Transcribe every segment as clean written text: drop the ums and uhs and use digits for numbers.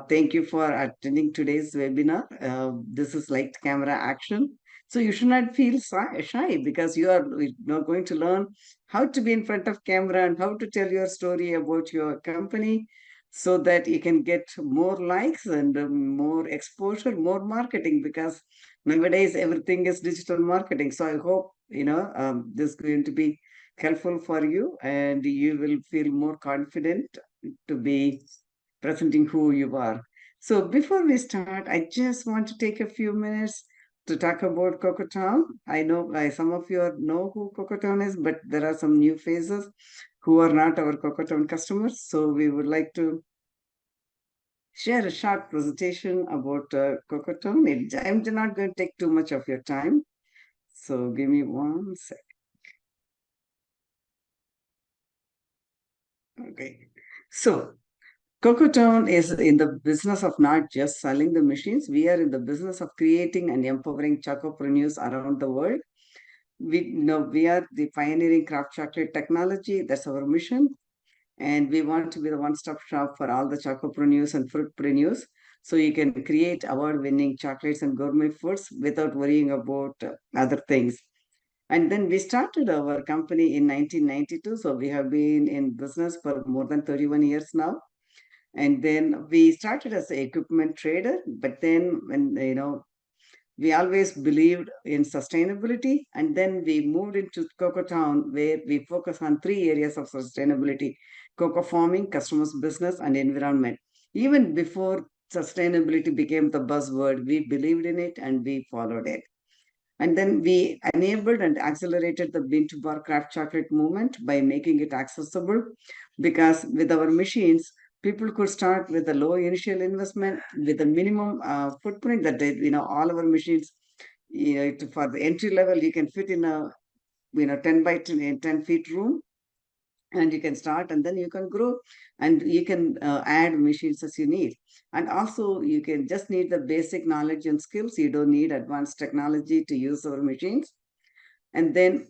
Thank you for attending today's webinar. This is light camera action. So you should not feel shy because you are going to learn how to be in front of camera and how to tell your story about your company so that you can get more likes and more exposure, more marketing, because nowadays everything is digital marketing. So I hope, this is going to be helpful for you and you will feel more confident to be presenting who you are. So before we start, I just want to take a few minutes to talk about Cocotown. I know some of you know who Cocotown is, but there are some new faces who are not our Cocotown customers. So we would like to share a short presentation about Cocotown. I'm not going to take too much of your time. So give me one sec. Okay. So Cocotown is in the business of not just selling the machines. We are in the business of creating and empowering chocopreneurs around the world. We are the pioneering craft chocolate technology. That's our mission. And we want to be the one-stop shop for all the chocopreneurs and fruitpreneurs. So you can create award-winning chocolates and gourmet foods without worrying about other things. And then we started our company in 1992. So we have been in business for more than 31 years now, and then we started as an equipment trader, but then when we always believed in sustainability, and then we moved into Cocoa Town where we focus on three areas of sustainability: cocoa farming, customers business, and environment. Even before sustainability became the buzzword, we believed in it and we followed it. And then we enabled and accelerated the bean to bar craft chocolate movement by making it accessible, because with our machines, people could start with a low initial investment with a minimum footprint that all our machines, for the entry level, you can fit in a 10 by 10 feet room, and you can start and then you can grow, and you can add machines as you need. And also you can just need the basic knowledge and skills. You don't need advanced technology to use our machines. And then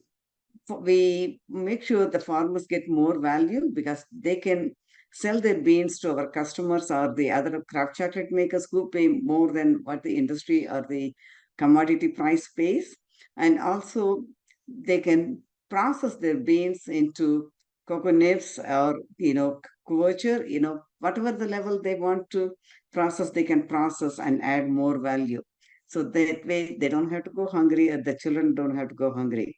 we make sure the farmers get more value because they can sell their beans to our customers or the other craft chocolate makers who pay more than what the industry or the commodity price pays. And also they can process their beans into cocoa nibs or couverture, whatever the level they want to process, they can process and add more value. So that way they don't have to go hungry, or the children don't have to go hungry.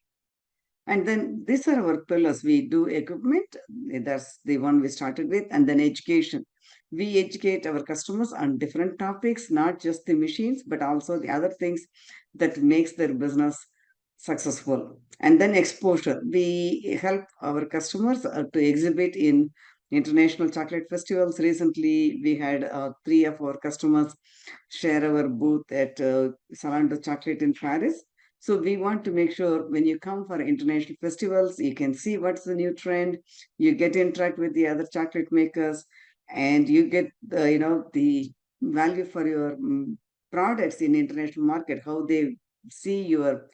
And then these are our pillars. We do equipment, that's the one we started with, and then education. We educate our customers on different topics, not just the machines, but also the other things that makes their business successful. And then exposure. We help our customers to exhibit in international chocolate festivals. Recently, we had three of our customers share our booth at Salando Chocolate in Paris. So we want to make sure when you come for international festivals, you can see what's the new trend, you get interact with the other chocolate makers, and you get the value for your products in international market, how they see your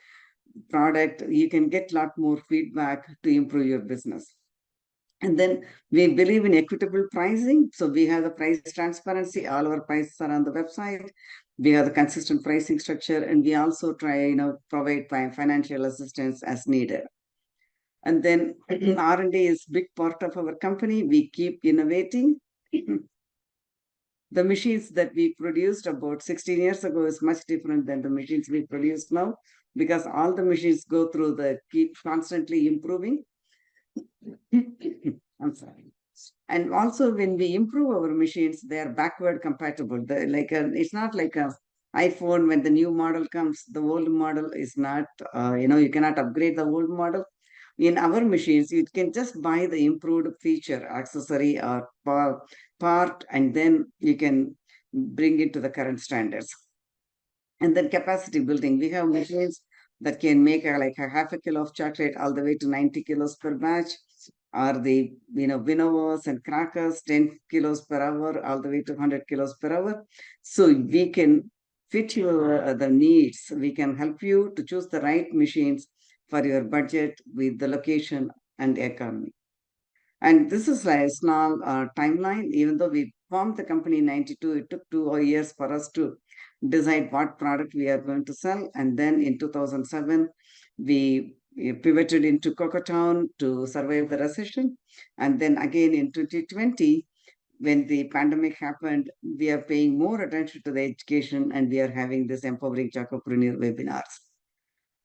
product. You can get a lot more feedback to improve your business. And then we believe in equitable pricing. So we have the price transparency. All our prices are on the website. We have the consistent pricing structure, and we also try, provide financial assistance as needed. And then R&D is big part of our company. We keep innovating. The machines that we produced about 16 years ago is much different than the machines we produce now, because all the machines go through the keep constantly improving. I'm sorry. And also, when we improve our machines, they are backward compatible. It's not like a iPhone. When the new model comes, the old model is not. You cannot upgrade the old model. In our machines, you can just buy the improved feature, accessory, or part, and then you can bring it to the current standards. And then capacity building. We have machines that can make like a half a kilo of chocolate all the way to 90 kilos per batch, or the winnowers and crackers 10 kilos per hour all the way to 100 kilos per hour. So we can fit your the needs. We can help you to choose the right machines for your budget with the location and economy. And this is like a small timeline. Even though we formed the company in 92. It took 2 years for us to decide what product we are going to sell. And then in 2007, we pivoted into Cocotown to survive the recession. And then again in 2020, when the pandemic happened, we are paying more attention to the education, and we are having this Empowering Chocopreneur webinars.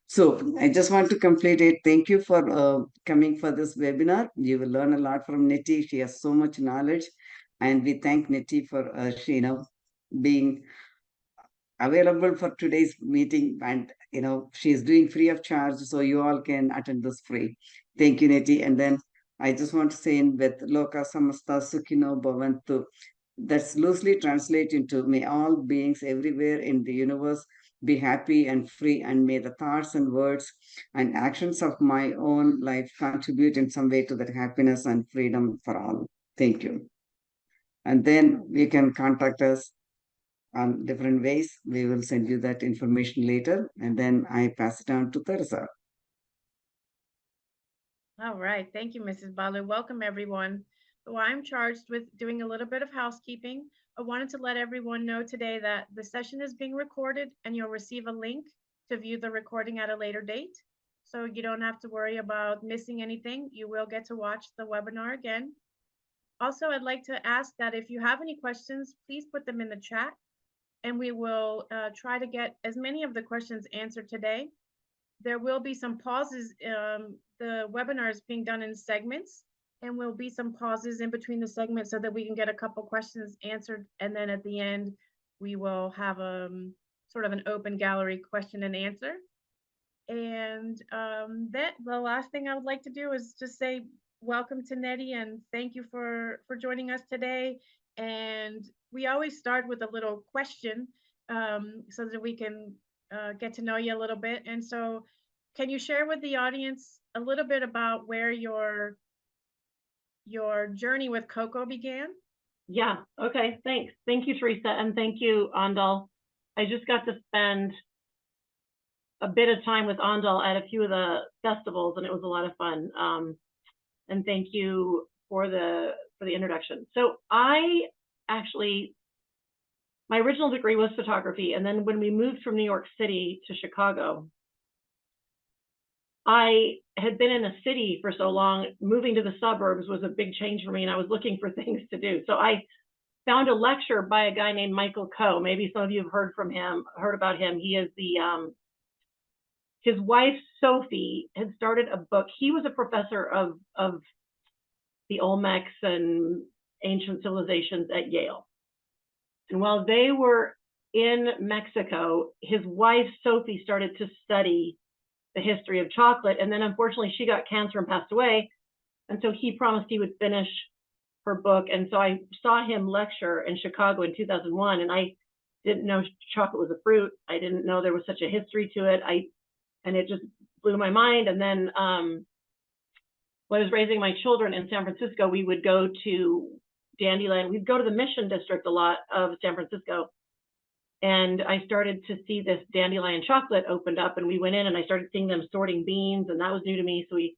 So I just want to complete it. Thank you for coming for this webinar. You will learn a lot from Niti. She has so much knowledge, and we thank Niti for being available for today's meeting. And she is doing free of charge, so you all can attend this free. Thank you, Niti. And then I just want to say in with Loka Samasta Sukhino Bhavantu. That's loosely translated into may all beings everywhere in the universe be happy and free, and may the thoughts and words and actions of my own life contribute in some way to that happiness and freedom for all. Thank you. And then you can contact us on different ways. We will send you that information later. And then I pass it on to Teresa. All right. Thank you, Mrs. Balu. Welcome, everyone. So I'm charged with doing a little bit of housekeeping. I wanted to let everyone know today that the session is being recorded, and you'll receive a link to view the recording at a later date. So you don't have to worry about missing anything. You will get to watch the webinar again. Also, I'd like to ask that if you have any questions, please put them in the chat, and we will try to get as many of the questions answered today. There will be some pauses. The webinar is being done in segments, and will be some pauses in between the segments so that we can get a couple questions answered. And then at the end, we will have sort of an open gallery question and answer. And the last thing I would like to do is just say welcome to Nettie, and thank you for joining us today. And we always start with a little question so that we can get to know you a little bit. And so can you share with the audience a little bit about where your journey with cocoa began? Yeah, okay, thanks. Thank you, Teresa, and thank you, Andal. I just got to spend a bit of time with Andal at a few of the festivals, and it was a lot of fun. And thank you for the introduction. So I actually, my original degree was photography, and then when we moved from New York City to Chicago, I had been in a city for so long, moving to the suburbs was a big change for me, and I was looking for things to do. So I found a lecture by a guy named Michael Coe. Maybe some of you have heard about him. He is his wife, Sophie, had started a book. He was a professor of the Olmecs and ancient civilizations at Yale. And while they were in Mexico, his wife, Sophie, started to study the history of chocolate. And then unfortunately, she got cancer and passed away. And so he promised he would finish her book. And so I saw him lecture in Chicago in 2001. And I didn't know chocolate was a fruit. I didn't know there was such a history to it. And it just blew my mind. And then when I was raising my children in San Francisco, we would go to Dandelion. We'd go to the Mission District a lot of San Francisco. And I started to see this Dandelion chocolate opened up, and we went in and I started seeing them sorting beans, and that was new to me. So we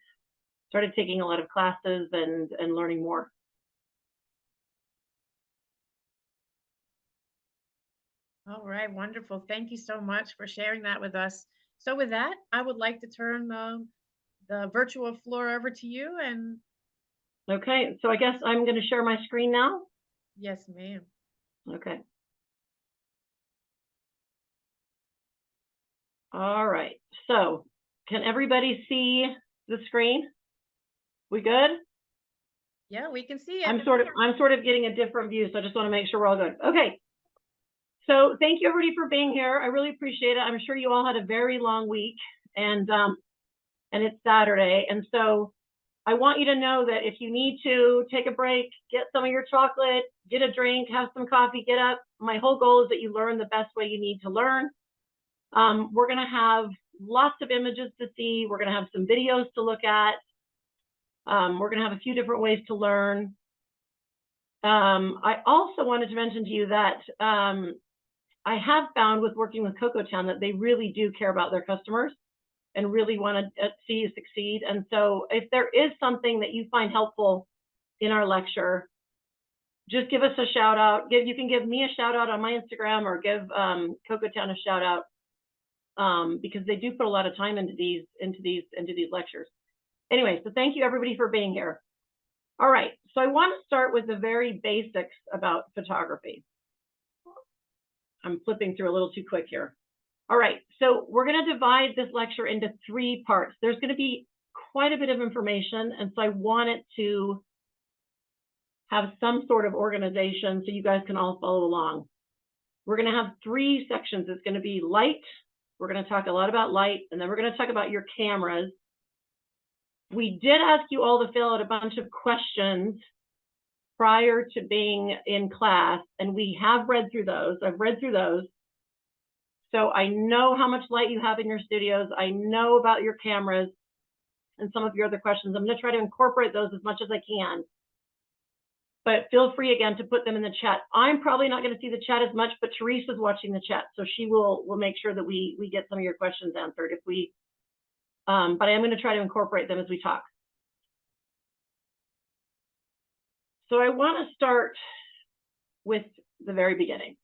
started taking a lot of classes and learning more. All right, wonderful. Thank you so much for sharing that with us. So with that, I would like to turn the virtual floor over to you. And okay, so I guess I'm going to share my screen now. Yes, ma'am. Okay. All right, so can everybody see the screen? We good? Yeah, we can see it. I'm sort of getting a different view, so I just want to make sure we're all good. Okay. So thank you everybody for being here. I really appreciate it. I'm sure you all had a very long week, and it's Saturday. And so I want you to know that if you need to take a break, get some of your chocolate, get a drink, have some coffee, get up. My whole goal is that you learn the best way you need to learn. We're going to have lots of images to see. We're going to have some videos to look at. We're going to have a few different ways to learn. I also wanted to mention to you that I have found with working with Cocotown that they really do care about their customers and really want to see you succeed. And so if there is something that you find helpful in our lecture, just give us a shout out. You can give me a shout out on my Instagram, or give CocoTown a shout out, because they do put a lot of time into these lectures. Anyway, so thank you everybody for being here. All right, so I want to start with the very basics about photography. I'm flipping through a little too quick here. All right, so we're going to divide this lecture into 3 parts. There's going to be quite a bit of information, and so I want it to have some sort of organization so you guys can all follow along. We're going to have 3 sections. It's going to be light. We're going to talk a lot about light, and then we're going to talk about your cameras. We did ask you all to fill out a bunch of questions prior to being in class, and we have read through those. I've read through those. So I know how much light you have in your studios. I know about your cameras and some of your other questions. I'm going to try to incorporate those as much as I can. But feel free again to put them in the chat. I'm probably not going to see the chat as much, but Teresa's watching the chat, so she will make sure that we get some of your questions answered if we. But I am going to try to incorporate them as we talk. So I want to start with the very beginning.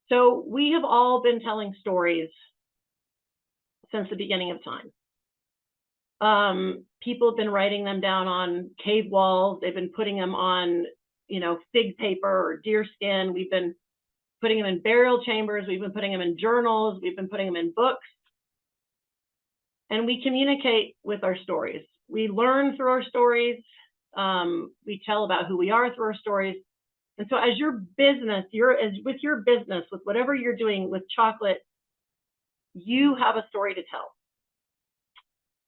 So we have all been telling stories since the beginning of time. People have been writing them down on cave walls. They've been putting them on, fig paper or deer skin. We've been putting them in burial chambers. We've been putting them in journals. We've been putting them in books. And we communicate with our stories. We learn through our stories. We tell about who we are through our stories. And so as your business, with whatever you're doing with chocolate, you have a story to tell.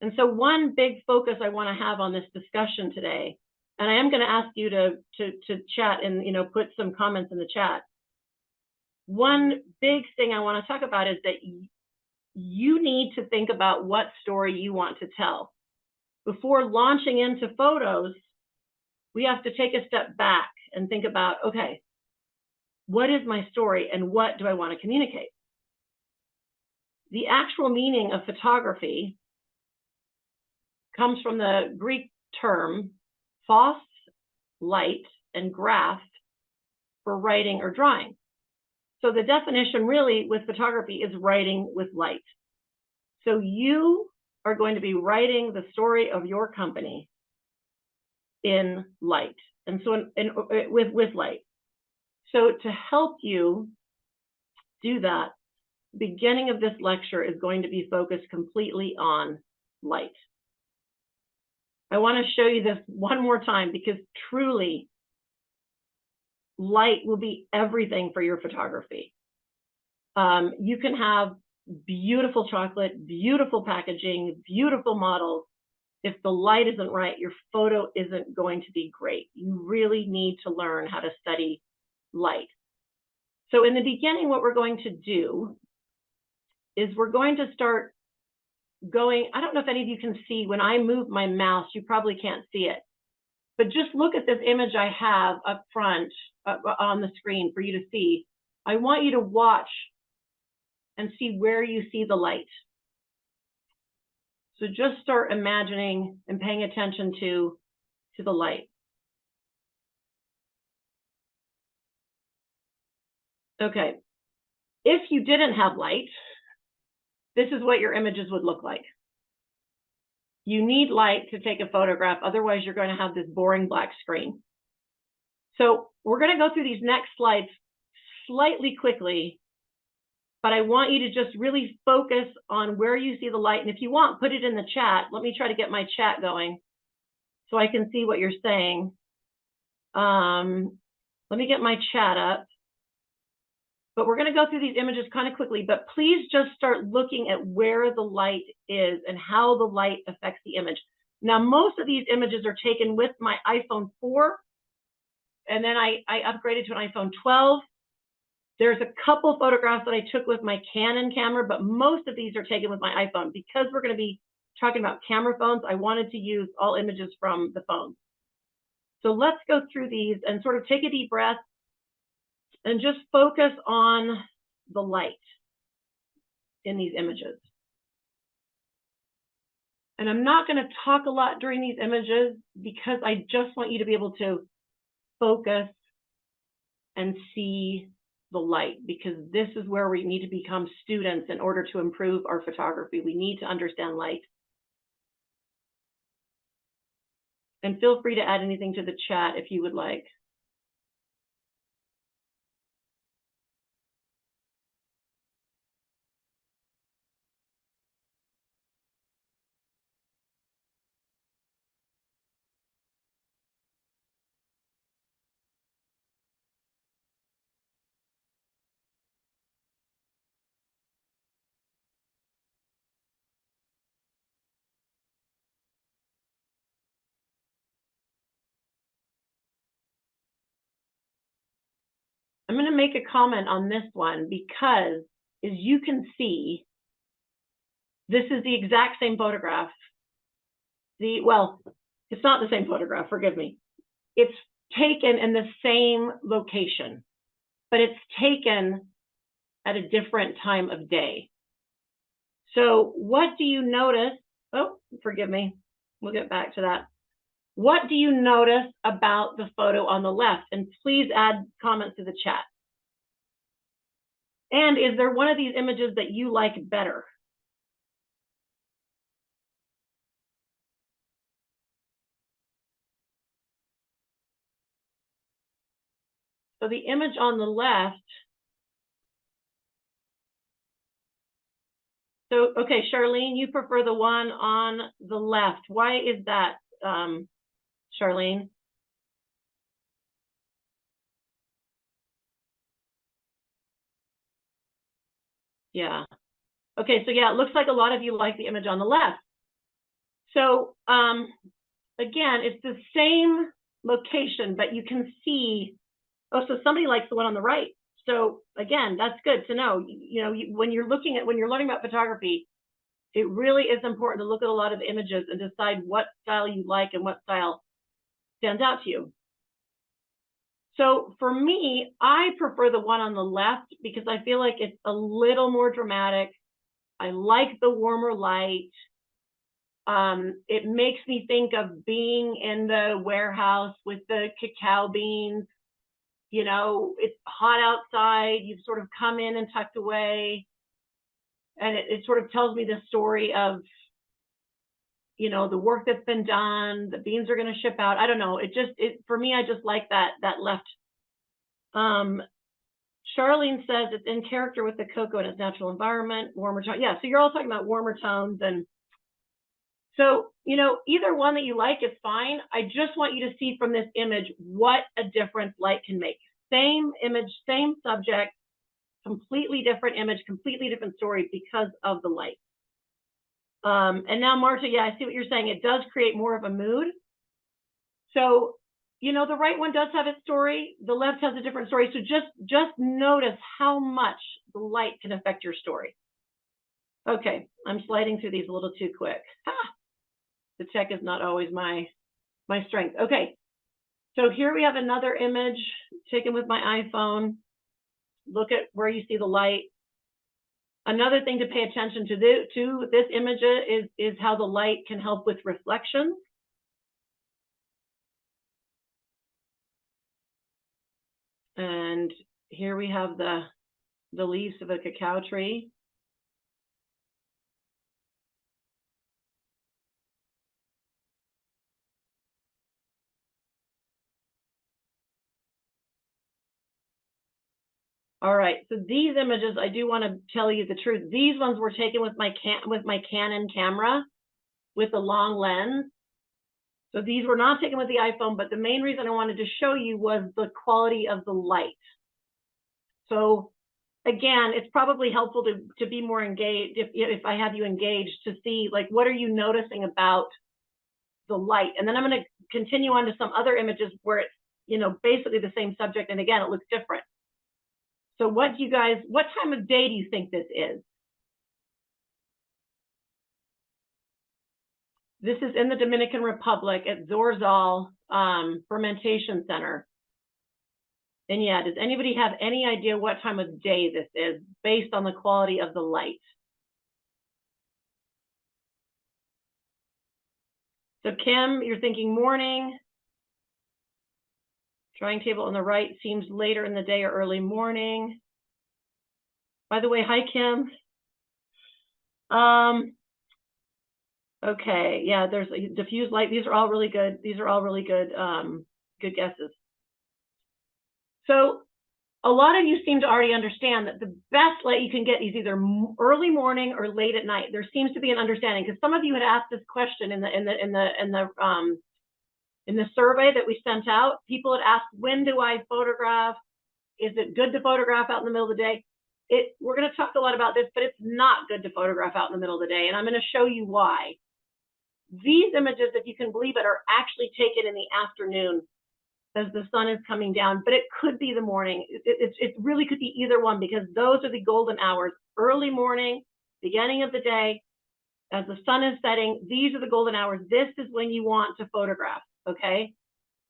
And so one big focus I want to have on this discussion today, and I am going to ask you to chat and put some comments in the chat. One big thing I want to talk about is that you need to think about what story you want to tell. Before launching into photos, we have to take a step back and think about, okay, what is my story and what do I want to communicate? The actual meaning of photography comes from the Greek term phos, light, and graph for writing or drawing. So the definition really with photography is writing with light. So you are going to be writing the story of your company in light, and so with light. So to help you do that, the beginning of this lecture is going to be focused completely on light. I want to show you this one more time because truly light will be everything for your photography. You can have beautiful chocolate, beautiful packaging, beautiful models. If the light isn't right, your photo isn't going to be great. You really need to learn how to study light. So in the beginning, what we're going to do is we're going to start going. I don't know if any of you can see when I move my mouse, you probably can't see it, but just look at this image I have up front on the screen for you to see. I want you to watch and see where you see the light. So just start imagining and paying attention to the light. Okay, if you didn't have light, this is what your images would look like. You need light to take a photograph, otherwise you're going to have this boring black screen. So we're going to go through these next slides slightly quickly, but I want you to just really focus on where you see the light. And if you want, put it in the chat. Let me try to get my chat going so I can see what you're saying. Let me get my chat up. But we're going to go through these images kind of quickly, but please just start looking at where the light is and how the light affects the image. Now, most of these images are taken with my iPhone 4, and then I upgraded to an iPhone 12. There's a couple photographs that I took with my Canon camera, but most of these are taken with my iPhone. Because we're going to be talking about camera phones, I wanted to use all images from the phone. So let's go through these and sort of take a deep breath and just focus on the light in these images. And I'm not going to talk a lot during these images because I just want you to be able to focus and see the light, because this is where we need to become students in order to improve our photography. We need to understand light. And feel free to add anything to the chat if you would like. I'm going to make a comment on this one because, as you can see, this is the exact same photograph. Well, it's not the same photograph, forgive me. It's taken in the same location, but it's taken at a different time of day. So what do you notice? Oh, forgive me. We'll get back to that. What do you notice about the photo on the left? And please add comments to the chat. And is there one of these images that you like better? So the image on the left. So, okay, Charlene, you prefer the one on the left. Why is that, Charlene? Yeah. Okay, so yeah, it looks like a lot of you like the image on the left. So, again, it's the same location, but you can see, oh, so somebody likes the one on the right. So again, that's good to know. When you're learning about photography, it really is important to look at a lot of images and decide what style you like and what style stands out to you. So for me, I prefer the one on the left because I feel like it's a little more dramatic. I like the warmer light. It makes me think of being in the warehouse with the cacao beans. You know, it's hot outside. You've sort of come in and tucked away. And it sort of tells me the story of, you know, the work that's been done. The beans are going to ship out. I don't know. For me, I just like that left. Charlene says it's in character with the cocoa in its natural environment, warmer tone. Yeah, so you're all talking about warmer tones. And so, you know, either one that you like is fine. I just want you to see from this image what a difference light can make. Same image, same subject, completely different image, completely different story because of the light. And now, Marta, yeah, I see what you're saying. It does create more of a mood. So, you know, the right one does have its story. The left has a different story. So just notice how much the light can affect your story. Okay, I'm sliding through these a little too quick. The tech is not always my strength. Okay, so here we have another image taken with my iPhone. Look at where you see the light. Another thing to pay attention to this image is how the light can help with reflections. And here we have the leaves of a cacao tree. All right, so these images, I do want to tell you the truth. These ones were taken with my Canon camera with the long lens. So these were not taken with the iPhone, but the main reason I wanted to show you was the quality of the light. So again, it's probably helpful to be more engaged if I have you engaged to see, like, what are you noticing about the light? And then I'm going to continue on to some other images where it's, you know, basically the same subject. And again, it looks different. So what time of day do you think this is? This is in the Dominican Republic at Zorzal Fermentation Center. And yeah, does anybody have any idea what time of day this is based on the quality of the light? So Kim, you're thinking morning. Drawing table on the right seems later in the day or early morning. By the way, hi, Kim. Okay, yeah, there's a diffused light. These are all really good. These are all really good, good guesses. So a lot of you seem to already understand that the best light you can get is either early morning or late at night. There seems to be an understanding, because some of you had asked this question in the survey that we sent out. People had asked, when do I photograph? Is it good to photograph out in the middle of the day? We're going to talk a lot about this, but it's not good to photograph out in the middle of the day, and I'm going to show you why. These images, if you can believe it, are actually taken in the afternoon as the sun is coming down, but it could be the morning. It really could be either one, because those are the golden hours. Early morning, beginning of the day, as the sun is setting, these are the golden hours. This is when you want to photograph, okay?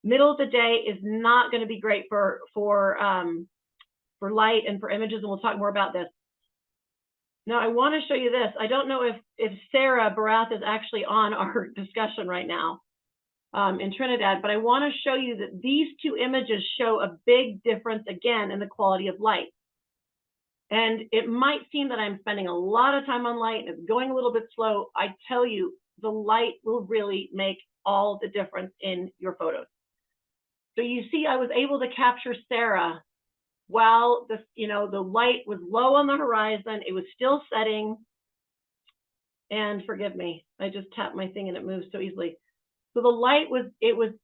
Middle of the day is not going to be great for light and for images, and we'll talk more about this. Now, I want to show you this. I don't know if Sarah Barath is actually on our discussion right now in Trinidad, but I want to show you that these two images show a big difference, again, in the quality of light. And it might seem that I'm spending a lot of time on light and it's going a little bit slow. I tell you, the light will really make all the difference in your photos. So you see, I was able to capture Sarah while the light was low on the horizon. It was still setting. And forgive me, I just tapped my thing and it moves so easily. So the light was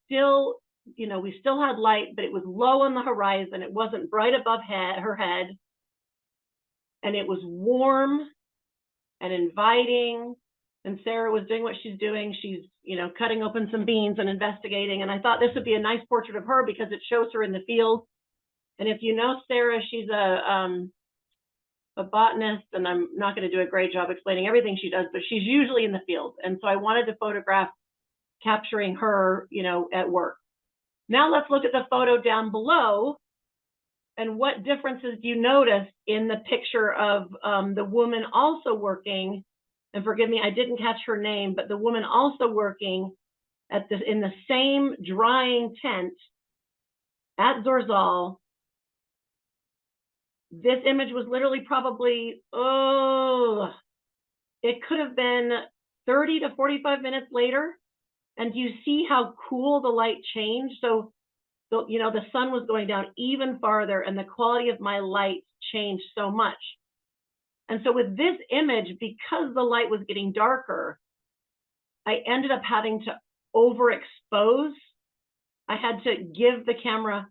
still, we still had light, but it was low on the horizon. It wasn't bright above her head. And it was warm and inviting. And Sarah was doing what she's doing. She's, cutting open some beans and investigating. And I thought this would be a nice portrait of her because it shows her in the field. And if you know Sarah, she's a botanist, and I'm not going to do a great job explaining everything she does, but she's usually in the field. And so I wanted to photograph capturing her, at work. Now let's look at the photo down below. And what differences do you notice in the picture of the woman also working? And forgive me, I didn't catch her name, but the woman also working in the same drying tent at Zorzal. This image was literally probably, it could have been 30 to 45 minutes later. And you see how cool the light changed? So, the sun was going down even farther and the quality of my light changed so much. And so with this image, because the light was getting darker, I ended up having to overexpose. I had to give the camera.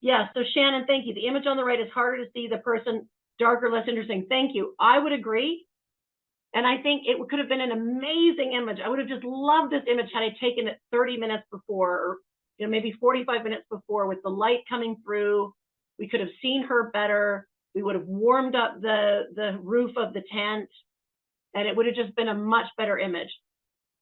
Yeah, so Shannon, thank you. The image on the right is harder to see, the person darker, less interesting. Thank you. I would agree. And I think it could have been an amazing image. I would have just loved this image had I taken it 30 minutes before, or maybe 45 minutes before, with the light coming through. We could have seen her better. We would have warmed up the roof of the tent, and it would have just been a much better image.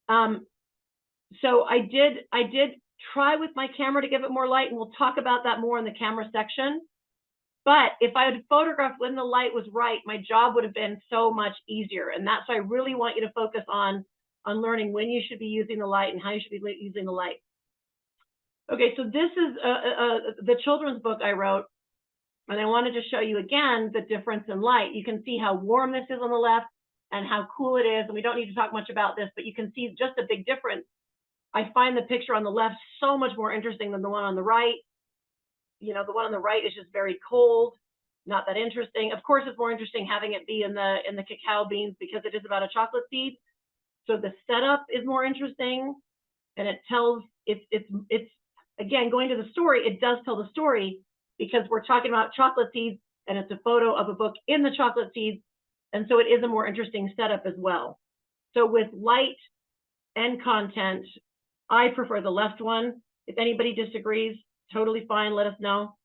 So I did try with my camera to give it more light, and we'll talk about that more in the camera section. But if I had photographed when the light was right, my job would have been so much easier. And that's why I really want you to focus on learning when you should be using the light and how you should be using the light. Okay, so this is the children's book I wrote. And I wanted to show you again the difference in light. You can see how warm this is on the left and how cool it is. And we don't need to talk much about this, but you can see just a big difference. I find the picture on the left so much more interesting than the one on the right. The one on the right is just very cold, not that interesting. Of course, it's more interesting having it be in the cacao beans because it is about a chocolate seed. So the setup is more interesting, and it tells it's again, going to the story. It does tell the story because we're talking about chocolate seeds, and it's a photo of a book in the chocolate seeds, and so it is a more interesting setup as well. So with light and content, I prefer the left one. If anybody disagrees, totally fine, let us know.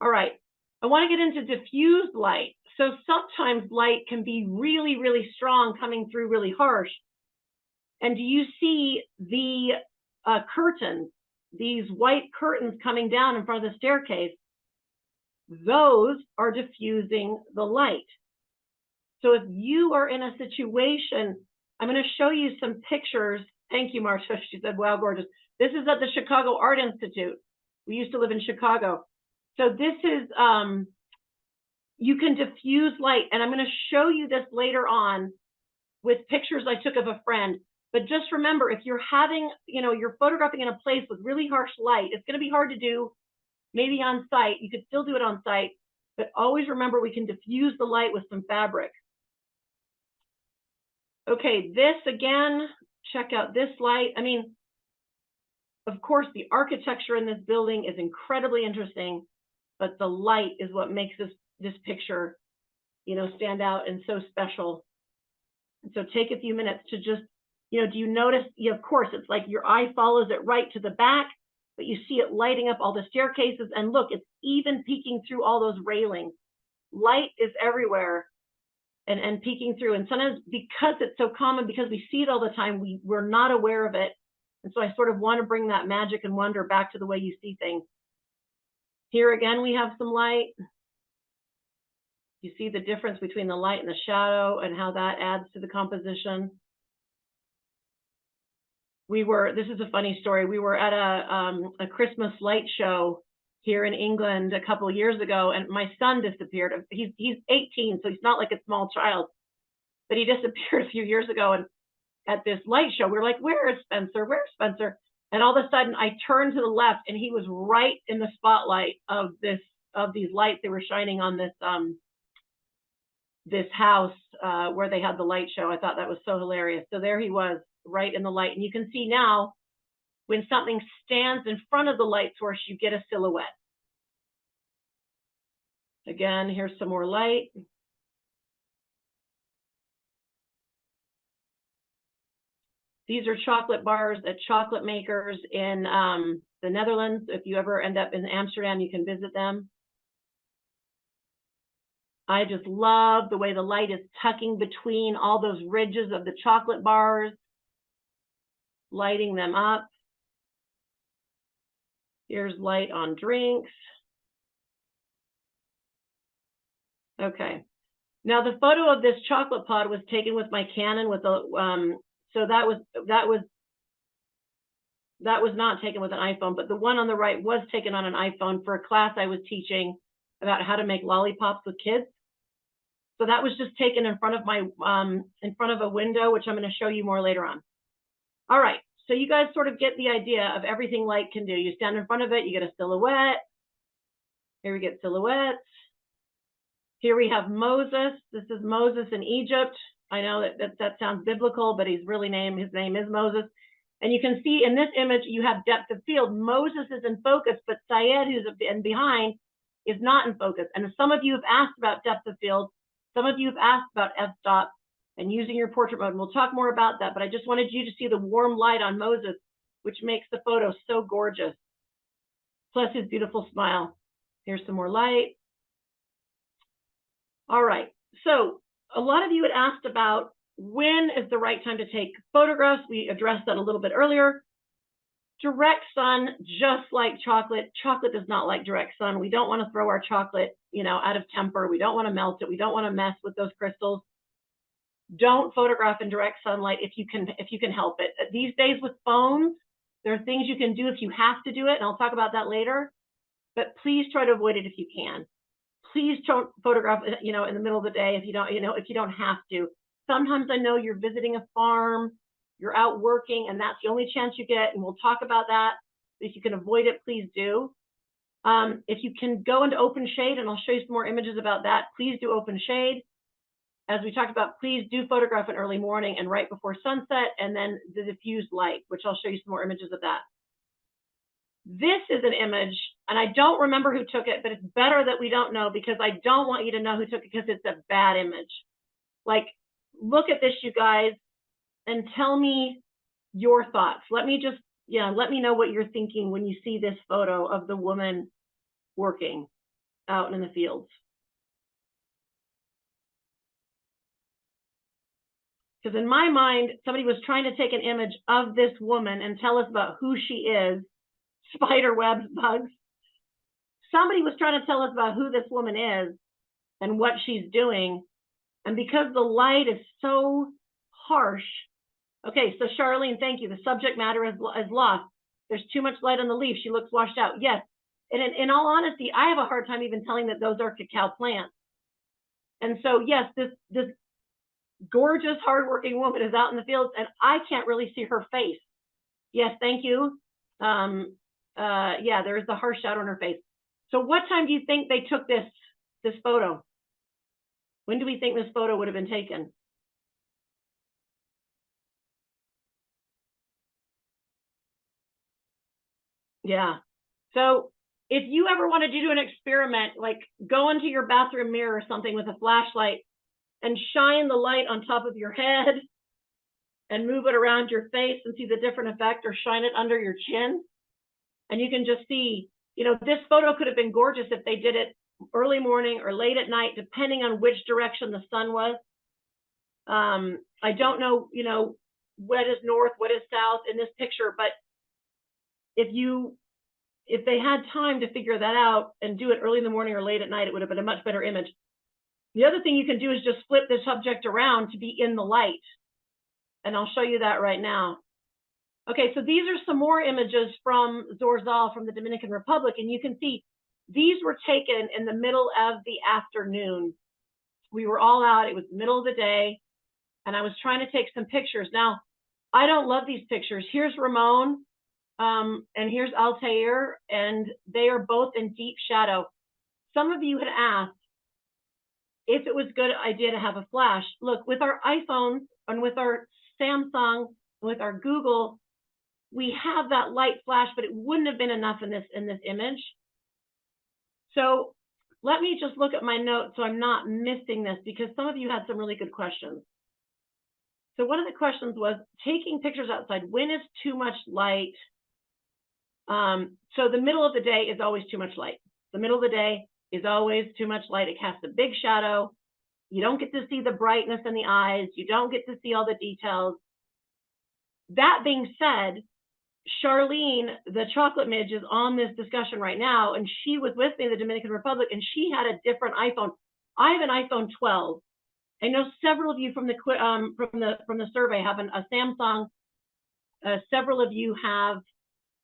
All right, I want to get into diffused light. So sometimes light can be really, really strong coming through really harsh. And do you see the curtains, these white curtains coming down in front of the staircase? Those are diffusing the light. So if you are in a situation, I'm going to show you some pictures. Thank you, Marcia. She said, wow, gorgeous. This is at the Chicago Art Institute. We used to live in Chicago. So this is, you can diffuse light, and I'm going to show you this later on with pictures I took of a friend. But just remember, if you're having, you're photographing in a place with really harsh light, it's going to be hard to do maybe on site. You could still do it on site, but always remember we can diffuse the light with some fabric. Okay, this again, check out this light. I mean, of course, the architecture in this building is incredibly interesting, but the light is what makes this picture, stand out and so special. And so take a few minutes to just, do you notice? Of course, it's like your eye follows it right to the back, but you see it lighting up all the staircases. And look, it's even peeking through all those railings. Light is everywhere and peeking through. And sometimes because it's so common, because we see it all the time, we're not aware of it. And so I sort of want to bring that magic and wonder back to the way you see things. Here again, we have some light. You see the difference between the light and the shadow and how that adds to the composition. This is a funny story. We were at a Christmas light show here in England a couple of years ago, and my son disappeared. He's 18, so he's not like a small child, but he disappeared a few years ago. And at this light show, we were like, "Where is Spencer? Where's Spencer?" And all of a sudden, I turned to the left, and he was right in the spotlight of these lights. They were shining on this house where they had the light show. I thought that was so hilarious. So there he was, right in the light. And you can see now, when something stands in front of the light source, you get a silhouette. Again, here's some more light. These are chocolate bars at chocolate makers in the Netherlands. If you ever end up in Amsterdam, you can visit them. I just love the way the light is tucking between all those ridges of the chocolate bars, lighting them up. Here's light on drinks. Okay. Now the photo of this chocolate pod was taken with my Canon with a, so that was not taken with an iPhone, but the one on the right was taken on an iPhone for a class I was teaching about how to make lollipops with kids. So that was just taken in front of in front of a window, which I'm going to show you more later on. All right, so you guys sort of get the idea of everything light can do. You stand in front of it, you get a silhouette. Here we get silhouettes. Here we have Moses. This is Moses in Egypt. I know that sounds biblical, but his name is Moses. And you can see in this image, you have depth of field. Moses is in focus, but Syed, who's in behind, is not in focus. And some of you have asked about depth of field. Some of you have asked about f-stop and using your portrait mode. And we'll talk more about that, but I just wanted you to see the warm light on Moses, which makes the photo so gorgeous. Plus his beautiful smile. Here's some more light. All right, so a lot of you had asked about when is the right time to take photographs. We addressed that a little bit earlier. Direct sun, just like chocolate. Chocolate does not like direct sun. We don't want to throw our chocolate, out of temper. We don't want to melt it. We don't want to mess with those crystals. Don't photograph in direct sunlight if you can help it. These days with phones, there are things you can do if you have to do it, and I'll talk about that later. But please try to avoid it if you can. Please don't photograph, in the middle of the day if you don't have to. Sometimes I know you're visiting a farm, you're out working, and that's the only chance you get, and we'll talk about that. If you can avoid it, please do. If you can go into open shade, and I'll show you some more images about that, please do open shade. As we talked about, please do photograph in early morning and right before sunset, and then the diffused light, which I'll show you some more images of that. This is an image, and I don't remember who took it, but it's better that we don't know, because I don't want you to know who took it, because it's a bad image. Like, look at this, you guys, and tell me your thoughts. Let me know what you're thinking when you see this photo of the woman working out in the fields. Because in my mind, somebody was trying to take an image of this woman and tell us about who she is. Spider webs, bugs. Somebody was trying to tell us about who this woman is and what she's doing. And because the light is so harsh. Okay, so Charlene, thank you. The subject matter is lost. There's too much light on the leaf. She looks washed out. Yes, And in all honesty, I have a hard time even telling that those are cacao plants. And so, yes, this gorgeous, hardworking woman is out in the fields, and I can't really see her face. Yes, thank you. Yeah, there is the harsh shadow on her face. So what time do you think they took this photo? When do we think this photo would have been taken? Yeah. So if you ever wanted to do an experiment, like go into your bathroom mirror or something with a flashlight and shine the light on top of your head and move it around your face and see the different effect, or shine it under your chin. And you can just see, you know, this photo could have been gorgeous if they did it early morning or late at night, depending on which direction the sun was. I don't know, you know, what is north, what is south in this picture, but if they had time to figure that out and do it early in the morning or late at night, it would have been a much better image. The other thing you can do is just flip the subject around to be in the light. And I'll show you that right now. Okay, so these are some more images from Zorzal, from the Dominican Republic. And you can see these were taken in the middle of the afternoon. We were all out, it was the middle of the day, and I was trying to take some pictures. Now, I don't love these pictures. Here's Ramon, and here's Altair, and they are both in deep shadow. Some of you had asked if it was a good idea to have a flash. Look, with our iPhones and with our Samsung, with our Google, we have that light flash, but it wouldn't have been enough in this image. So let me just look at my notes so I'm not missing this, because some of you had some really good questions. So one of the questions was taking pictures outside. When is too much light? So the middle of the day is always too much light. The middle of the day is always too much light. It casts a big shadow. You don't get to see the brightness in the eyes. You don't get to see all the details. That being said, Charlene, the chocolate midge, is on this discussion right now, and she was with me in the Dominican Republic, and she had a different iPhone. I have an iPhone 12. I know several of you from the survey have a Samsung. Several of you have,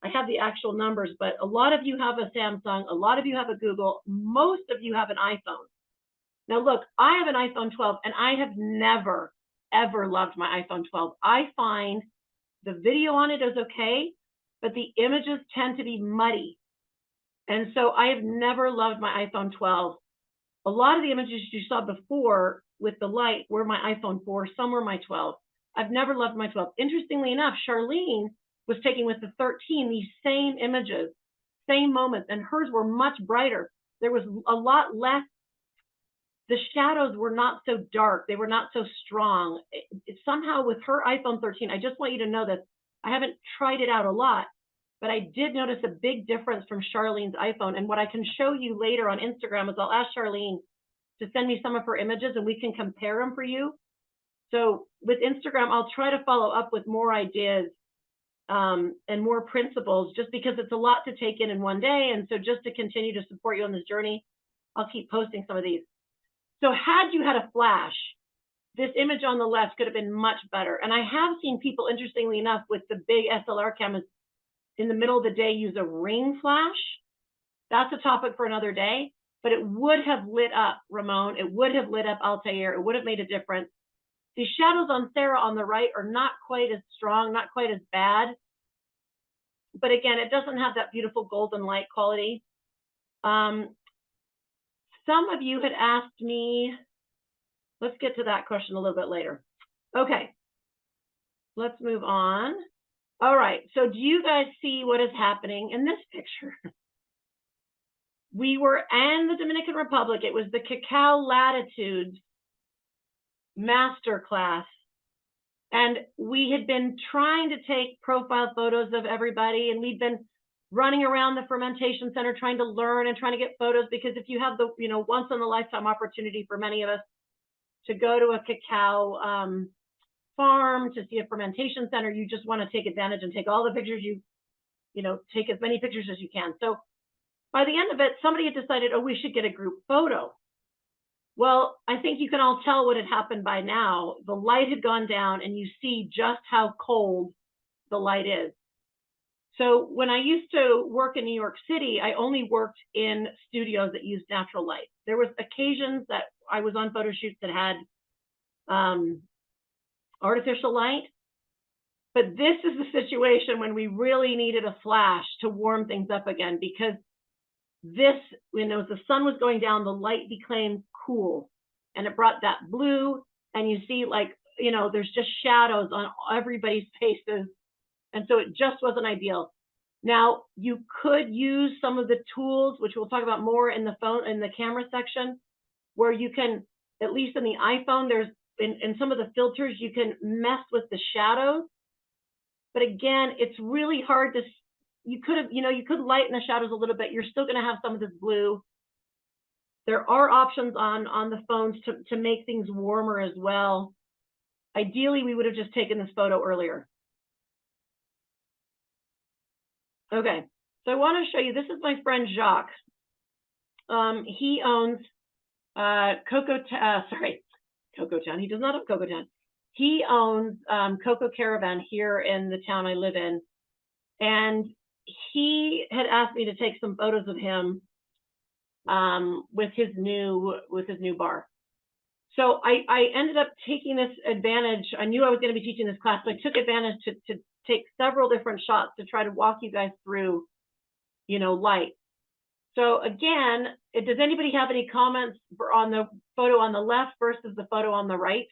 I have the actual numbers, but a lot of you have a Samsung, a lot of you have a Google, most of you have an iPhone. Now look, I have an iPhone 12, and I have never, ever loved my iPhone 12. I find the video on it is okay, but the images tend to be muddy. And so I have never loved my iPhone 12. A lot of the images you saw before with the light were my iPhone 4, some were my 12. I've never loved my 12. Interestingly enough, Charlene was taking with the 13 these same images, same moments, and hers were much brighter. There was a lot less, the shadows were not so dark, they were not so strong. Somehow with her iPhone 13, I just want you to know that I haven't tried it out a lot, but I did notice a big difference from Charlene's iPhone. And what I can show you later on Instagram is I'll ask Charlene to send me some of her images and we can compare them for you. So with Instagram, I'll try to follow up with more ideas and more principles, just because it's a lot to take in one day. And so just to continue to support you on this journey, I'll keep posting some of these. So had you had a flash, this image on the left could have been much better. And I have seen people, interestingly enough, with the big SLR cameras in the middle of the day use a ring flash. That's a topic for another day, but it would have lit up Ramon. It would have lit up Altair. It would have made a difference. The shadows on Sarah on the right are not quite as strong, not quite as bad. But again, it doesn't have that beautiful golden light quality. Some of you had asked me, let's get to that question a little bit later. Okay, let's move on. All right, so do you guys see what is happening in this picture? We were in the Dominican Republic. It was the Cacao Latitudes masterclass. And we had been trying to take profile photos of everybody, and we'd been running around the fermentation center trying to learn and trying to get photos, because if you have the, you know, once in a lifetime opportunity for many of us to go to a cacao farm, to see a fermentation center, you just want to take advantage and take all the pictures you know, take as many pictures as you can. So by the end of it, somebody had decided, oh, we should get a group photo. Well, I think you can all tell what had happened by now. The light had gone down, and you see just how cold the light is. So when I used to work in New York City, I only worked in studios that used natural light. There was occasions that I was on photo shoots that had artificial light. But this is the situation when we really needed a flash to warm things up again, because this, you know, as the sun was going down, the light became cool and it brought that blue, and you see, like, you know, there's just shadows on everybody's faces. And so it just wasn't ideal. Now, you could use some of the tools, which we'll talk about more in the phone, in the camera section, where you can, at least in the iPhone, there's in some of the filters, you can mess with the shadows. But again, it's really hard to, you could lighten the shadows a little bit. You're still going to have some of this blue. There are options on the phones to make things warmer as well. Ideally, we would have just taken this photo earlier. Okay, so I want to show you, this is my friend Jacques. He owns CocoTown. He does not have CocoTown. He owns Coco Caravan here in the town I live in. And he had asked me to take some photos of him with his new bar. So I ended up taking this advantage. I knew I was going to be teaching this class, so I took advantage to take several different shots to try to walk you guys through, you know, light. So again, does anybody have any comments on the photo on the left versus the photo on the right?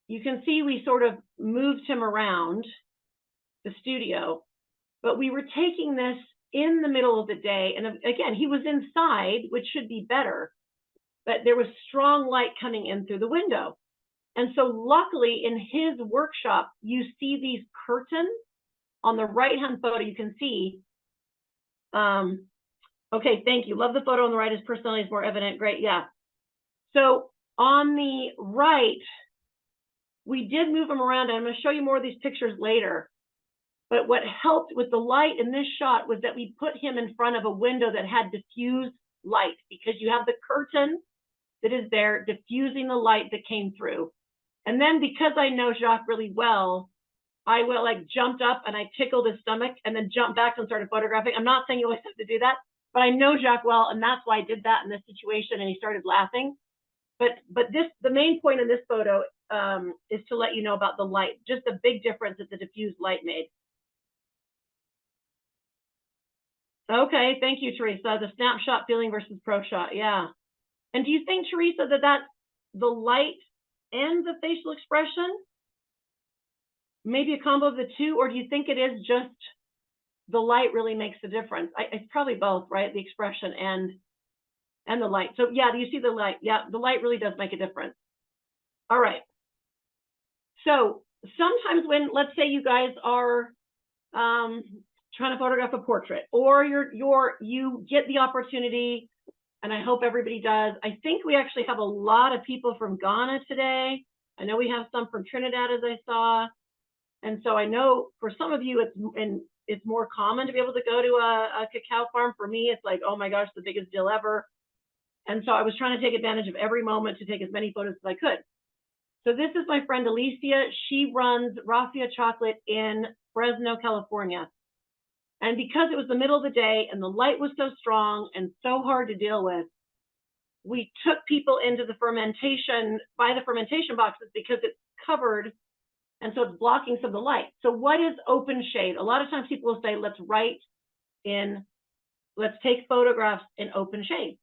You can see we sort of moved him around the studio, but we were taking this in the middle of the day. And again, he was inside, which should be better, but there was strong light coming in through the window. And so luckily in his workshop, you see these curtains on the right-hand photo, you can see. Okay, thank you. Love the photo on the right. His personality is more evident. Great, yeah. So on the right, we did move him around. I'm going to show you more of these pictures later. But what helped with the light in this shot was that we put him in front of a window that had diffused light, because you have the curtain that is there diffusing the light that came through. And then because I know Jacques really well, I will like jumped up and I tickled his stomach and then jumped back and started photographing. I'm not saying you always have to do that, but I know Jacques well, and that's why I did that in this situation. And he started laughing. But the main point in this photo is to let you know about the light, just the big difference that the diffused light made. Okay, thank you, Teresa. The snapshot feeling versus pro shot, yeah. And do you think, Teresa, that that's the light and the facial expression? Maybe a combo of the two, or do you think it is just the light really makes the difference? It's probably both, right? The expression and the light. So yeah, do you see the light? Yeah, the light really does make a difference. All right. So sometimes when, let's say you guys are trying to photograph a portrait, or you get the opportunity, and I hope everybody does. I think we actually have a lot of people from Ghana today. I know we have some from Trinidad, as I saw. And so I know for some of you, it's more common to be able to go to a cacao farm. For me, it's like, oh my gosh, the biggest deal ever. And so I was trying to take advantage of every moment to take as many photos as I could. So this is my friend Alicia. She runs Raffia Chocolate in Fresno, California. And because it was the middle of the day and the light was so strong and so hard to deal with, we took people into the fermentation, by the fermentation boxes, because it's covered. And so it's blocking some of the light. So what is open shade? A lot of times people will say, let's take photographs in open shade.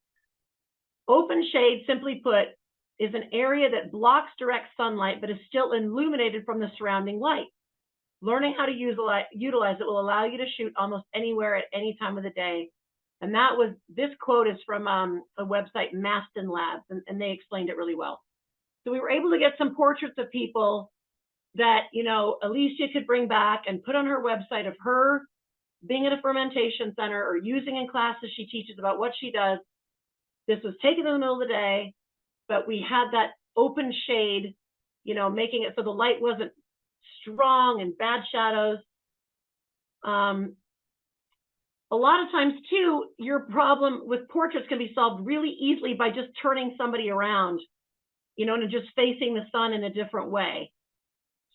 Open shade, simply put, is an area that blocks direct sunlight, but is still illuminated from the surrounding light. Learning how to utilize it will allow you to shoot almost anywhere at any time of the day. And this quote is from a website, Maston Labs, and they explained it really well. So we were able to get some portraits of people that, you know, Alicia could bring back and put on her website of her being at a fermentation center or using in classes she teaches about what she does. This was taken in the middle of the day, but we had that open shade, you know, making it so the light wasn't strong and bad shadows. A lot of times too, your problem with portraits can be solved really easily by just turning somebody around, you know, and just facing the sun in a different way.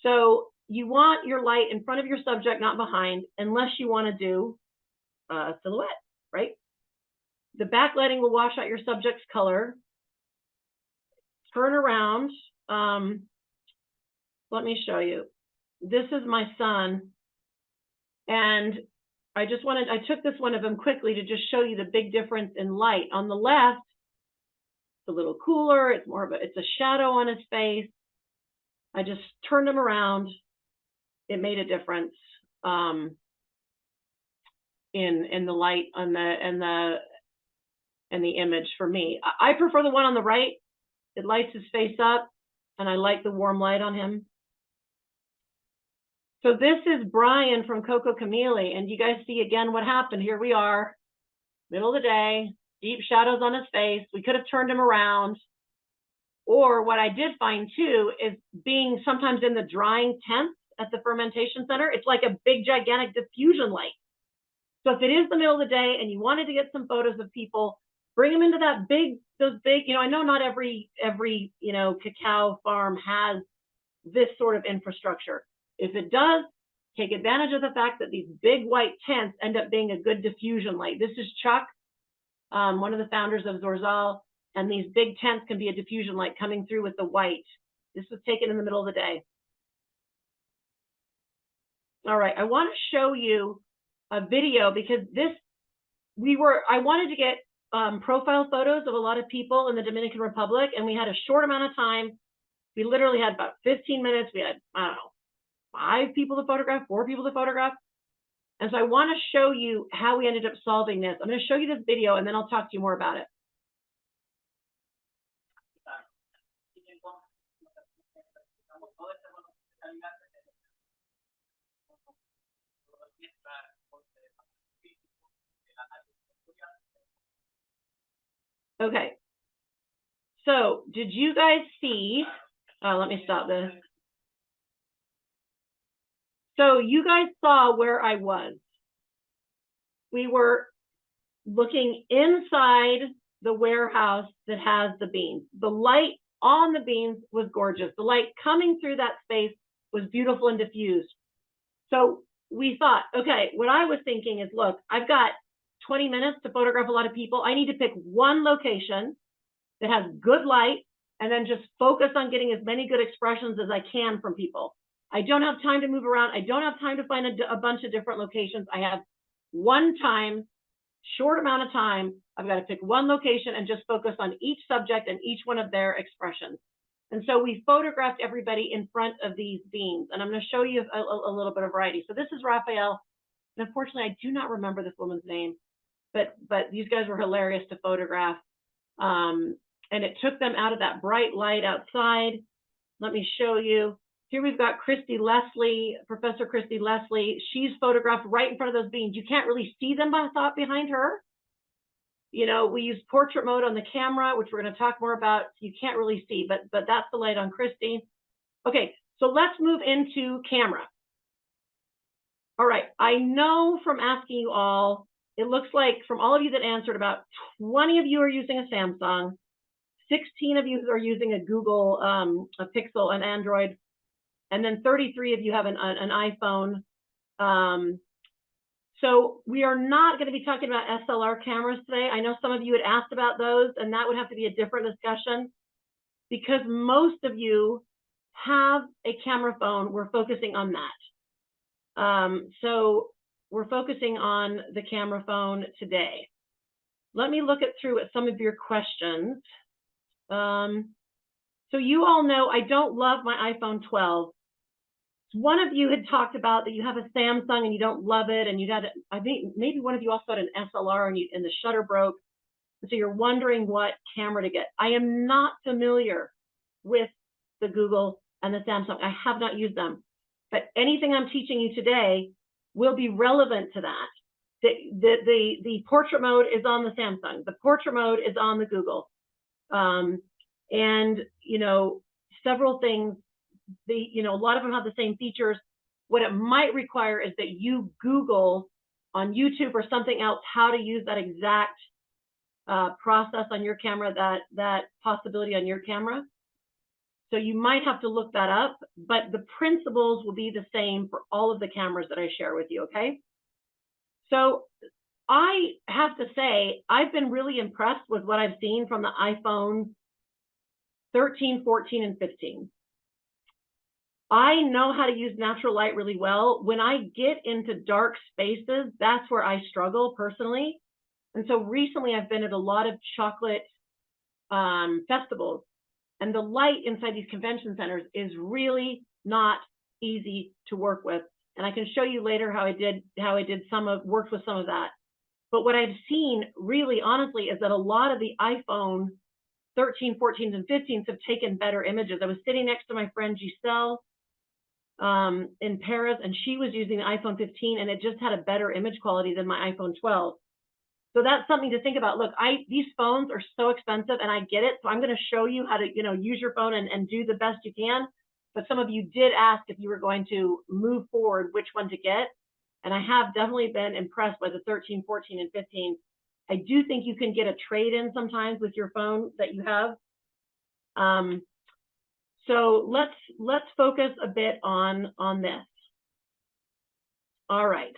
So you want your light in front of your subject, not behind, unless you want to do a silhouette, right? The backlighting will wash out your subject's color. Turn around. Let me show you. This is my son. And I took this one of them quickly to just show you the big difference in light. On the left, it's a little cooler. It's a shadow on his face. I just turned him around. It made a difference in the light and the image for me. I prefer the one on the right. It lights his face up, and I like the warm light on him. So this is Brian from Coco Camille, and you guys see again what happened. Here we are, middle of the day, deep shadows on his face. We could have turned him around. Or what I did find too is being sometimes in the drying tent at the fermentation center, it's like a big gigantic diffusion light. So if it is the middle of the day and you wanted to get some photos of people, bring them into those big, I know not every cacao farm has this sort of infrastructure. If it does, take advantage of the fact that these big white tents end up being a good diffusion light. This is Chuck, one of the founders of Zorzal, and these big tents can be a diffusion light coming through with the white. This was taken in the middle of the day. All right, I want to show you a video because I wanted to get profile photos of a lot of people in the Dominican Republic, and we had a short amount of time. We literally had about 15 minutes. We had, I don't know, 5 people to photograph, 4 people to photograph. And so I want to show you how we ended up solving this. I'm going to show you this video, and then I'll talk to you more about it. Okay. So did you guys see, let me stop this. So you guys saw where I was. We were looking inside the warehouse that has the beans. The light on the beans was gorgeous. The light coming through that space was beautiful and diffused. So we thought, okay, what I was thinking is, look, I've got 20 minutes to photograph a lot of people. I need to pick one location that has good light and then just focus on getting as many good expressions as I can from people. I don't have time to move around. I don't have time to find a bunch of different locations. I have one time, short amount of time. I've got to pick one location and just focus on each subject and each one of their expressions. And so we photographed everybody in front of these beans. And I'm going to show you a little bit of variety. So this is Raphael. And unfortunately, I do not remember this woman's name, but these guys were hilarious to photograph. And it took them out of that bright light outside. Let me show you. Here we've got Christy Leslie, Professor Christy Leslie. She's photographed right in front of those beans. You can't really see them, I thought, behind her. We use portrait mode on the camera, which we're going to talk more about. You can't really see, but that's the light on Christy. Okay, so let's move into camera. All right, I know from asking you all, it looks like from all of you that answered, about 20 of you are using a Samsung, 16 of you are using a Google, a Pixel, an Android, and then 33 of you have an iPhone. So we are not going to be talking about SLR cameras today. I know some of you had asked about those, and that would have to be a different discussion because most of you have a camera phone. We're focusing on that. So we're focusing on the camera phone today. Let me look through at some of your questions. So you all know I don't love my iPhone 12. One of you had talked about that you have a Samsung and you don't love it, and I think maybe one of you also had an SLR and the shutter broke, and so you're wondering what camera to get. I am not familiar with the Google and the Samsung. I have not used them, but anything I'm teaching you today will be relevant to that. The portrait mode is on the Samsung. The portrait mode is on the Google, and several things. A lot of them have the same features. What it might require is that you Google on YouTube or something else how to use that exact process on your camera, that possibility on your camera. So you might have to look that up, but the principles will be the same for all of the cameras that I share with you, okay? So I have to say, I've been really impressed with what I've seen from the iPhone 13, 14, and 15. I know how to use natural light really well. When I get into dark spaces, that's where I struggle personally. And so recently I've been at a lot of chocolate festivals, and the light inside these convention centers is really not easy to work with. And I can show you later how I did worked with some of that. But what I've seen really honestly is that a lot of the iPhone 13, 14s, and 15s have taken better images. I was sitting next to my friend Giselle in Paris, and she was using the iPhone 15, and it just had a better image quality than my iPhone 12. So that's something to think about. Look, these phones are so expensive, and I get it. So I'm going to show you how to, use your phone and do the best you can. But some of you did ask if you were going to move forward, which one to get. And I have definitely been impressed by the 13, 14, and 15. I do think you can get a trade-in sometimes with your phone that you have. So let's focus a bit on this. All right.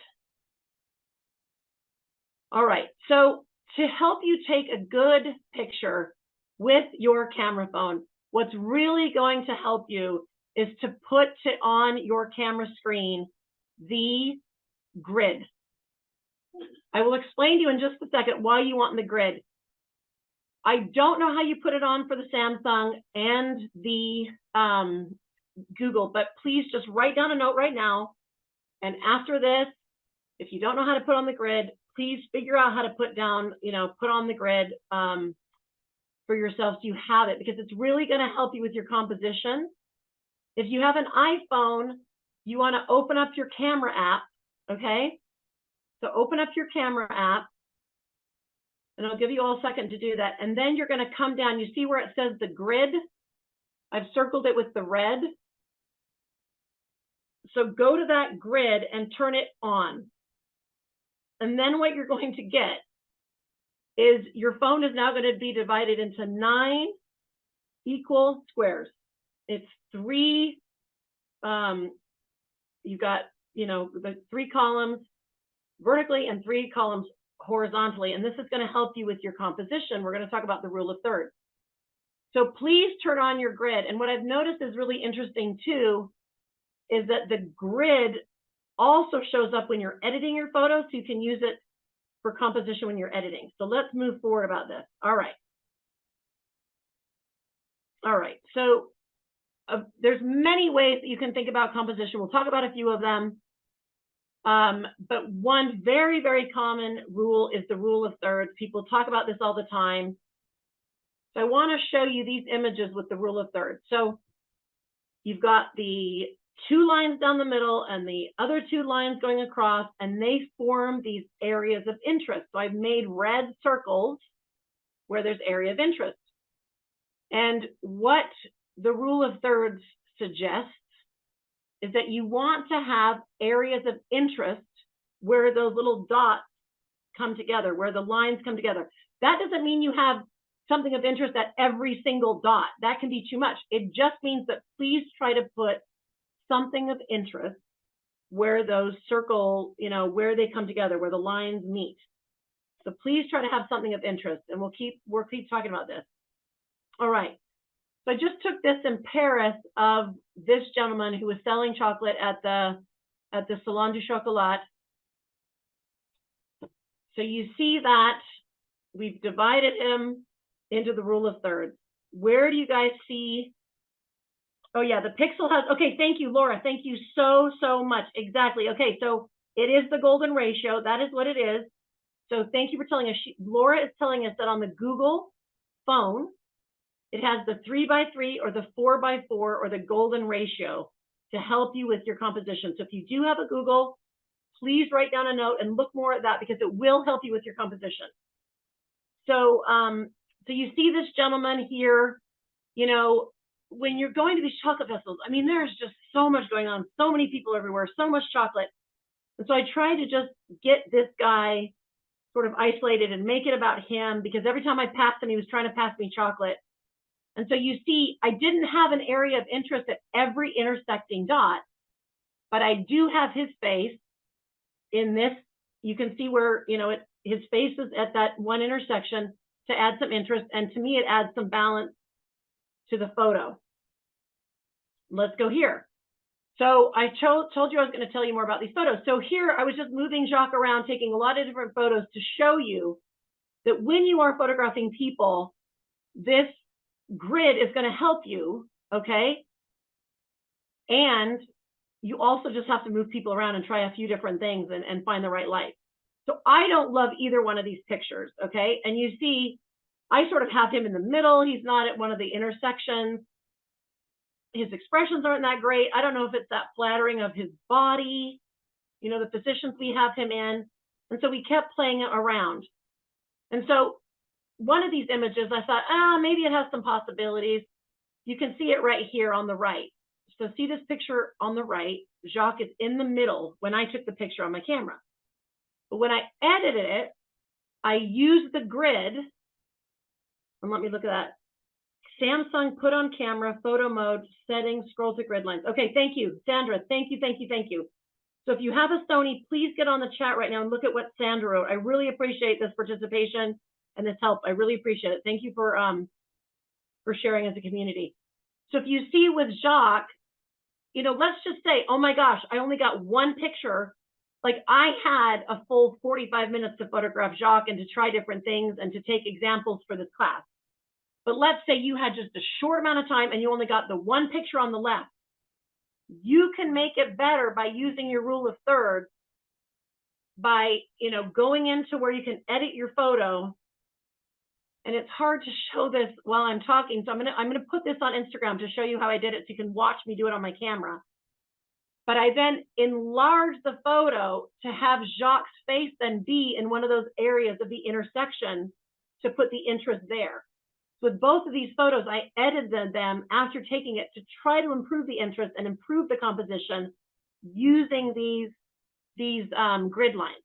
All right, so to help you take a good picture with your camera phone, what's really going to help you is to put on your camera screen the grid. I will explain to you in just a second why you want the grid. I don't know how you put it on for the Samsung and the Google, but please just write down a note right now. And after this, if you don't know how to put on the grid, please figure out how to put on the grid for yourself so you have it, because it's really going to help you with your composition. If you have an iPhone, you want to open up your camera app, okay? So open up your camera app, and I'll give you all a second to do that. And then you're going to come down. You see where it says the grid? I've circled it with the red. So go to that grid and turn it on. And then what you're going to get is your phone is now going to be divided into 9 equal squares. It's 3, you've got, the 3 columns vertically and 3 columns horizontally. And this is going to help you with your composition. We're going to talk about the rule of thirds. So please turn on your grid. And what I've noticed is really interesting too, is that the grid also shows up when you're editing your photos, so you can use it for composition when you're editing. So let's move forward about this. All right. All right. So there's many ways that you can think about composition. We'll talk about a few of them. But one very, very common rule is the rule of thirds. People talk about this all the time. So I want to show you these images with the rule of thirds. So you've got the 2 lines down the middle and the other 2 lines going across, and they form these areas of interest. So I've made red circles where there's area of interest. And what the rule of thirds suggests is that you want to have areas of interest where those little dots come together, where the lines come together. That doesn't mean you have something of interest at every single dot. That can be too much. It just means that please try to put something of interest where those circle, where they come together, where the lines meet. So please try to have something of interest, and we'll keep talking about this. All right. So I just took this in Paris of this gentleman who was selling chocolate at the Salon du Chocolat. So you see that we've divided him into the rule of thirds. Where do you guys see? Oh yeah, the pixel has, okay, thank you, Laura. Thank you so, so much. Exactly. Okay, so it is the golden ratio. That is what it is. So thank you for telling us. Laura is telling us that on the Google phone, it has the 3x3 or the 4x4 or the golden ratio to help you with your composition. So if you do have a Google, please write down a note and look more at that, because it will help you with your composition. So, so you see this gentleman here, when you're going to these chocolate festivals, I mean, there's just so much going on, so many people everywhere, so much chocolate. And so I try to just get this guy sort of isolated and make it about him, because every time I passed him, he was trying to pass me chocolate. And so you see, I didn't have an area of interest at every intersecting dot, but I do have his face in this. You can see where, you know, his face is at that one intersection to add some interest. And to me, it adds some balance to the photo. Let's go here. So I told you I was going to tell you more about these photos. So here I was just moving Jacques around, taking a lot of different photos to show you that when you are photographing people, this grid is going to help you, okay? And you also just have to move people around and try a few different things and find the right light. So I don't love either one of these pictures, okay? And you see, I sort of have him in the middle. He's not at one of the intersections. His expressions aren't that great. I don't know if it's that flattering of his body, you know, the positions we have him in. And so we kept playing it around. And so one of these images, I thought, maybe it has some possibilities. You can see it right here on the right. So see this picture on the right, Jacques is in the middle when I took the picture on my camera. But when I edited it, I used the grid, and let me look at that. Samsung put on camera, photo mode, settings, scroll to grid lines. Okay, thank you, Sandra. Thank you. So if you have a Sony, please get on the chat right now and look at what Sandra wrote. I really appreciate this participation and this help. I really appreciate it. Thank you for sharing as a community. So if you see with Jacques, you know, let's just say, oh my gosh, I only got one picture. Like I had a full 45 minutes to photograph Jacques and to try different things and to take examples for this class. But let's say you had just a short amount of time and you only got the one picture on the left. You can make it better by using your rule of thirds, by, you know, going into where you can edit your photo. And it's hard to show this while I'm talking. So I'm gonna put this on Instagram to show you how I did it so you can watch me do it on my camera. But I then enlarge the photo to have Jacques' face then be in one of those areas of the intersection to put the interest there. With both of these photos, I edited them after taking it to try to improve the interest and improve the composition using these grid lines.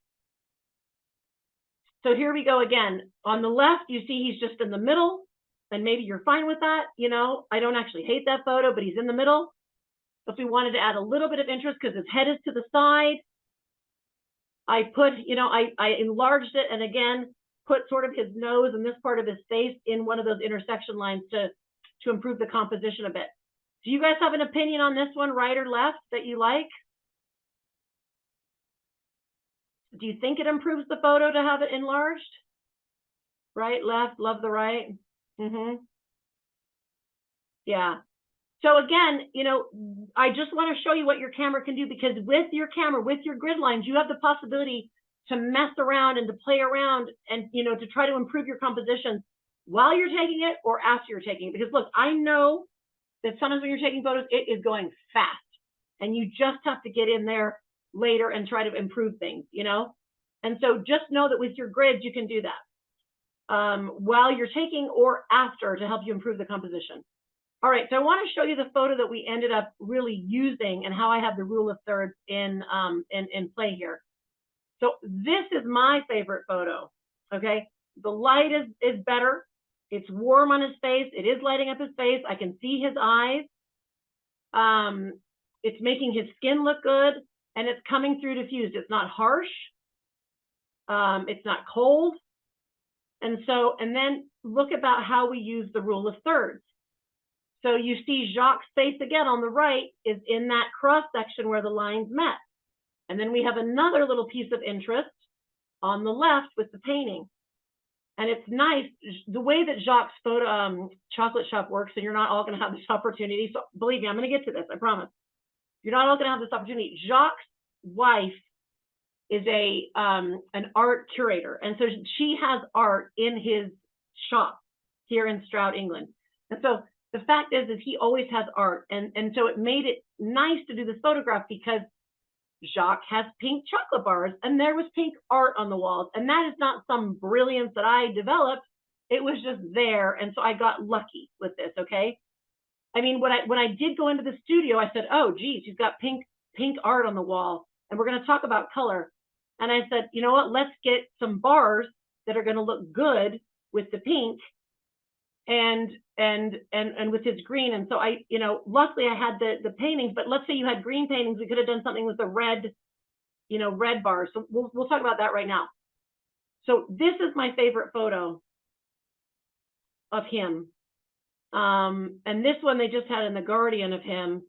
So here we go again. On the left, you see he's just in the middle, and maybe you're fine with that. You know, I don't actually hate that photo, but he's in the middle. If we wanted to add a little bit of interest because his head is to the side, I put, you know, I enlarged it and again, put sort of his nose and this part of his face in one of those intersection lines to improve the composition a bit. Do you guys have an opinion on this one, right or left, that you like? Do you think it improves the photo to have it enlarged? Right, left, love the right. Yeah. So again, you know, I just want to show you what your camera can do, because with your camera, with your grid lines, you have the possibility to mess around and to play around and, you know, to try to improve your composition while you're taking it or after you're taking it. Because look, I know that sometimes when you're taking photos, it is going fast and you just have to get in there later and try to improve things, you know? And so just know that with your grids, you can do that while you're taking or after to help you improve the composition. All right, so I want to show you the photo that we ended up really using and how I have the rule of thirds in play here. So this is my favorite photo, okay? The light is better. It's warm on his face. It is lighting up his face. I can see his eyes. It's making his skin look good, and it's coming through diffused. It's not harsh. It's not cold. And then look about how we use the rule of thirds. So you see Jacques' face again on the right is in that cross section where the lines met. And then we have another little piece of interest on the left with the painting. And it's nice, the way that Jacques' photo chocolate shop works, and you're not all going to have this opportunity. So believe me, I'm going to get to this, I promise. You're not all going to have this opportunity. Jacques' wife is an art curator. And so she has art in his shop here in Stroud, England. And so the fact is he always has art. And so it made it nice to do this photograph because Jacques has pink chocolate bars and there was pink art on the walls. And that is not some brilliance that I developed. It was just there. And so I got lucky with this, okay? I mean, when I did go into the studio, I said, oh, geez, he's got pink art on the wall. And we're going to talk about color. And I said, you know what, let's get some bars that are going to look good with the pink. and with his green. And so I, luckily I had the paintings, but let's say you had green paintings, we could have done something with the red, red bars. So we'll talk about that right now. So this is my favorite photo of him. And this one they just had in the Guardian of him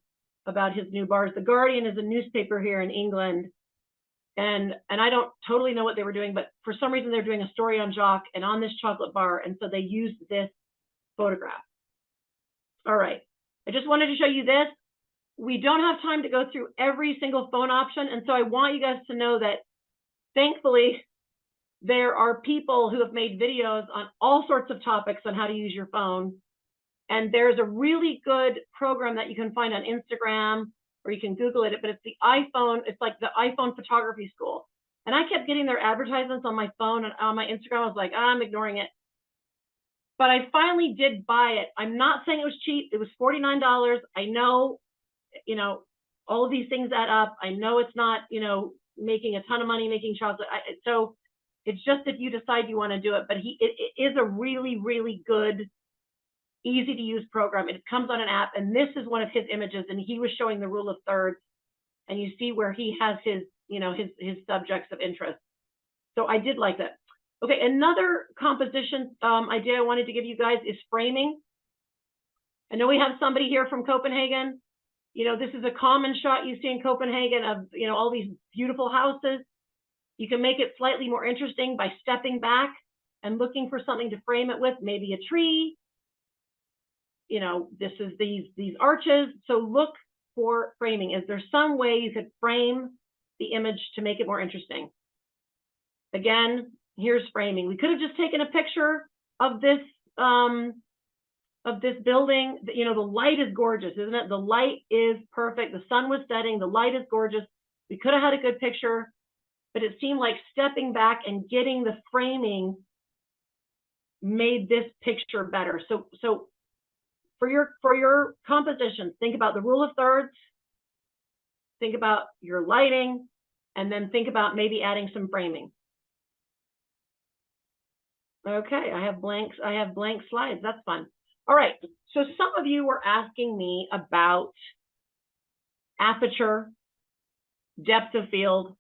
about his new bars. The Guardian is a newspaper here in England. And I don't totally know what they were doing, but for some reason they're doing a story on Jacques and on this chocolate bar. And so they used this photograph. All right. I just wanted to show you this. We don't have time to go through every single phone option. And so I want you guys to know that thankfully there are people who have made videos on all sorts of topics on how to use your phone. And there's a really good program that you can find on Instagram, or you can Google it, but it's the iPhone. It's like the iPhone photography school. And I kept getting their advertisements on my phone and on my Instagram. I was like, I'm ignoring it. But I finally did buy it. I'm not saying it was cheap. It was $49. I know, all of these things add up. I know it's not, making a ton of money making chocolate. So it's just if you decide you want to do it. But it is a really, really good, easy to use program. It comes on an app, and this is one of his images, and he was showing the rule of thirds, and you see where he has his, his subjects of interest. So I did like that. Okay, another composition idea I wanted to give you guys is framing. I know we have somebody here from Copenhagen. This is a common shot you see in Copenhagen of, all these beautiful houses. You can make it slightly more interesting by stepping back and looking for something to frame it with, maybe a tree. This is these arches. So look for framing. Is there some way you could frame the image to make it more interesting? Again, here's framing. We could have just taken a picture of this building. The light is gorgeous, isn't it? The light is perfect. The sun was setting. The light is gorgeous. We could have had a good picture, but it seemed like stepping back and getting the framing made this picture better. So for your compositions, think about the rule of thirds, think about your lighting, and then think about maybe adding some framing. Okay, I have blank slides. That's fun. All right, so some of you were asking me about aperture, depth of field,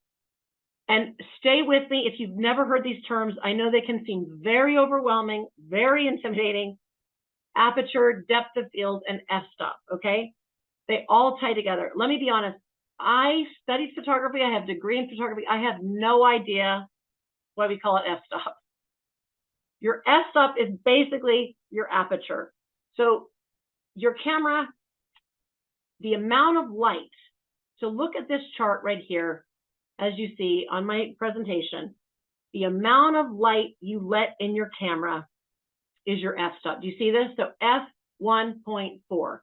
and stay with me if you've never heard these terms. I know they can seem very overwhelming, very intimidating. Aperture, depth of field, and f-stop, okay? They all tie together. Let me be honest. I studied photography. I have a degree in photography. I have no idea why we call it f-stop. Your f-stop is basically your aperture. So your camera, the amount of light. So look at this chart right here, as you see on my presentation. The amount of light you let in your camera is your f-stop. Do you see this? So f1.4.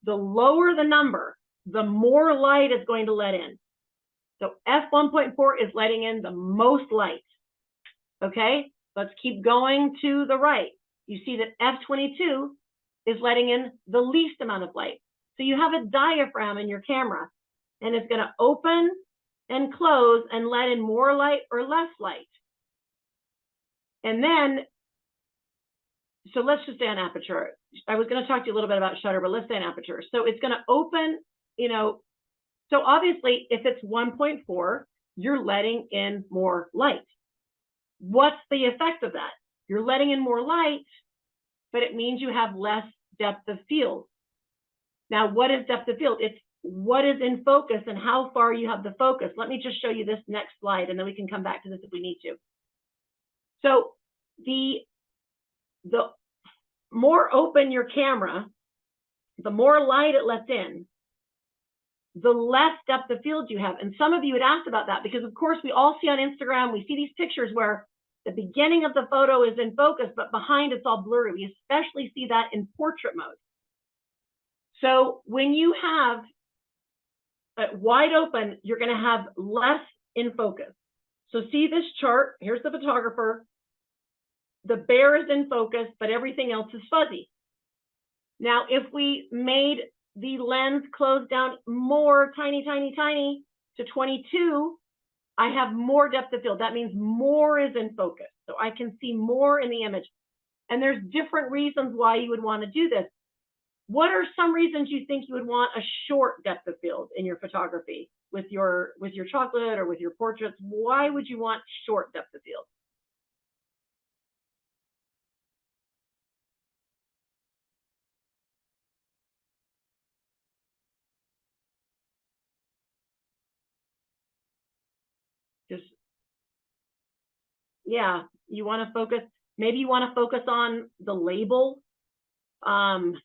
The lower the number, the more light it's going to let in. So f1.4 is letting in the most light. Okay, let's keep going to the right. You see that f22 is letting in the least amount of light. So you have a diaphragm in your camera, and it's going to open and close and let in more light or less light. And then, so let's just stay on aperture. I was going to talk to you a little bit about shutter, but let's stay on aperture. So it's going to open, so obviously if it's 1.4, you're letting in more light. What's the effect of that? You're letting in more light, but it means you have less depth of field. Now, what is depth of field? It's what is in focus and how far you have the focus. Let me just show you this next slide, and then we can come back to this if we need to. So the more open your camera, the more light it lets in, the less depth of field you have. And some of you had asked about that because, of course, we all see on Instagram, we see these pictures where the beginning of the photo is in focus, but behind it's all blurry. We especially see that in portrait mode. So when you have it wide open, you're going to have less in focus. So see this chart. Here's the photographer. The bear is in focus, but everything else is fuzzy. Now, if we made the lens close down more, tiny, tiny, tiny, to 22, I have more depth of field. That means more is in focus. So I can see more in the image. And there's different reasons why you would want to do this. What are some reasons you think you would want a short depth of field in your photography with your chocolate or with your portraits? Why would you want short depth of field? Just, yeah, you want to focus, maybe you want to focus on the label.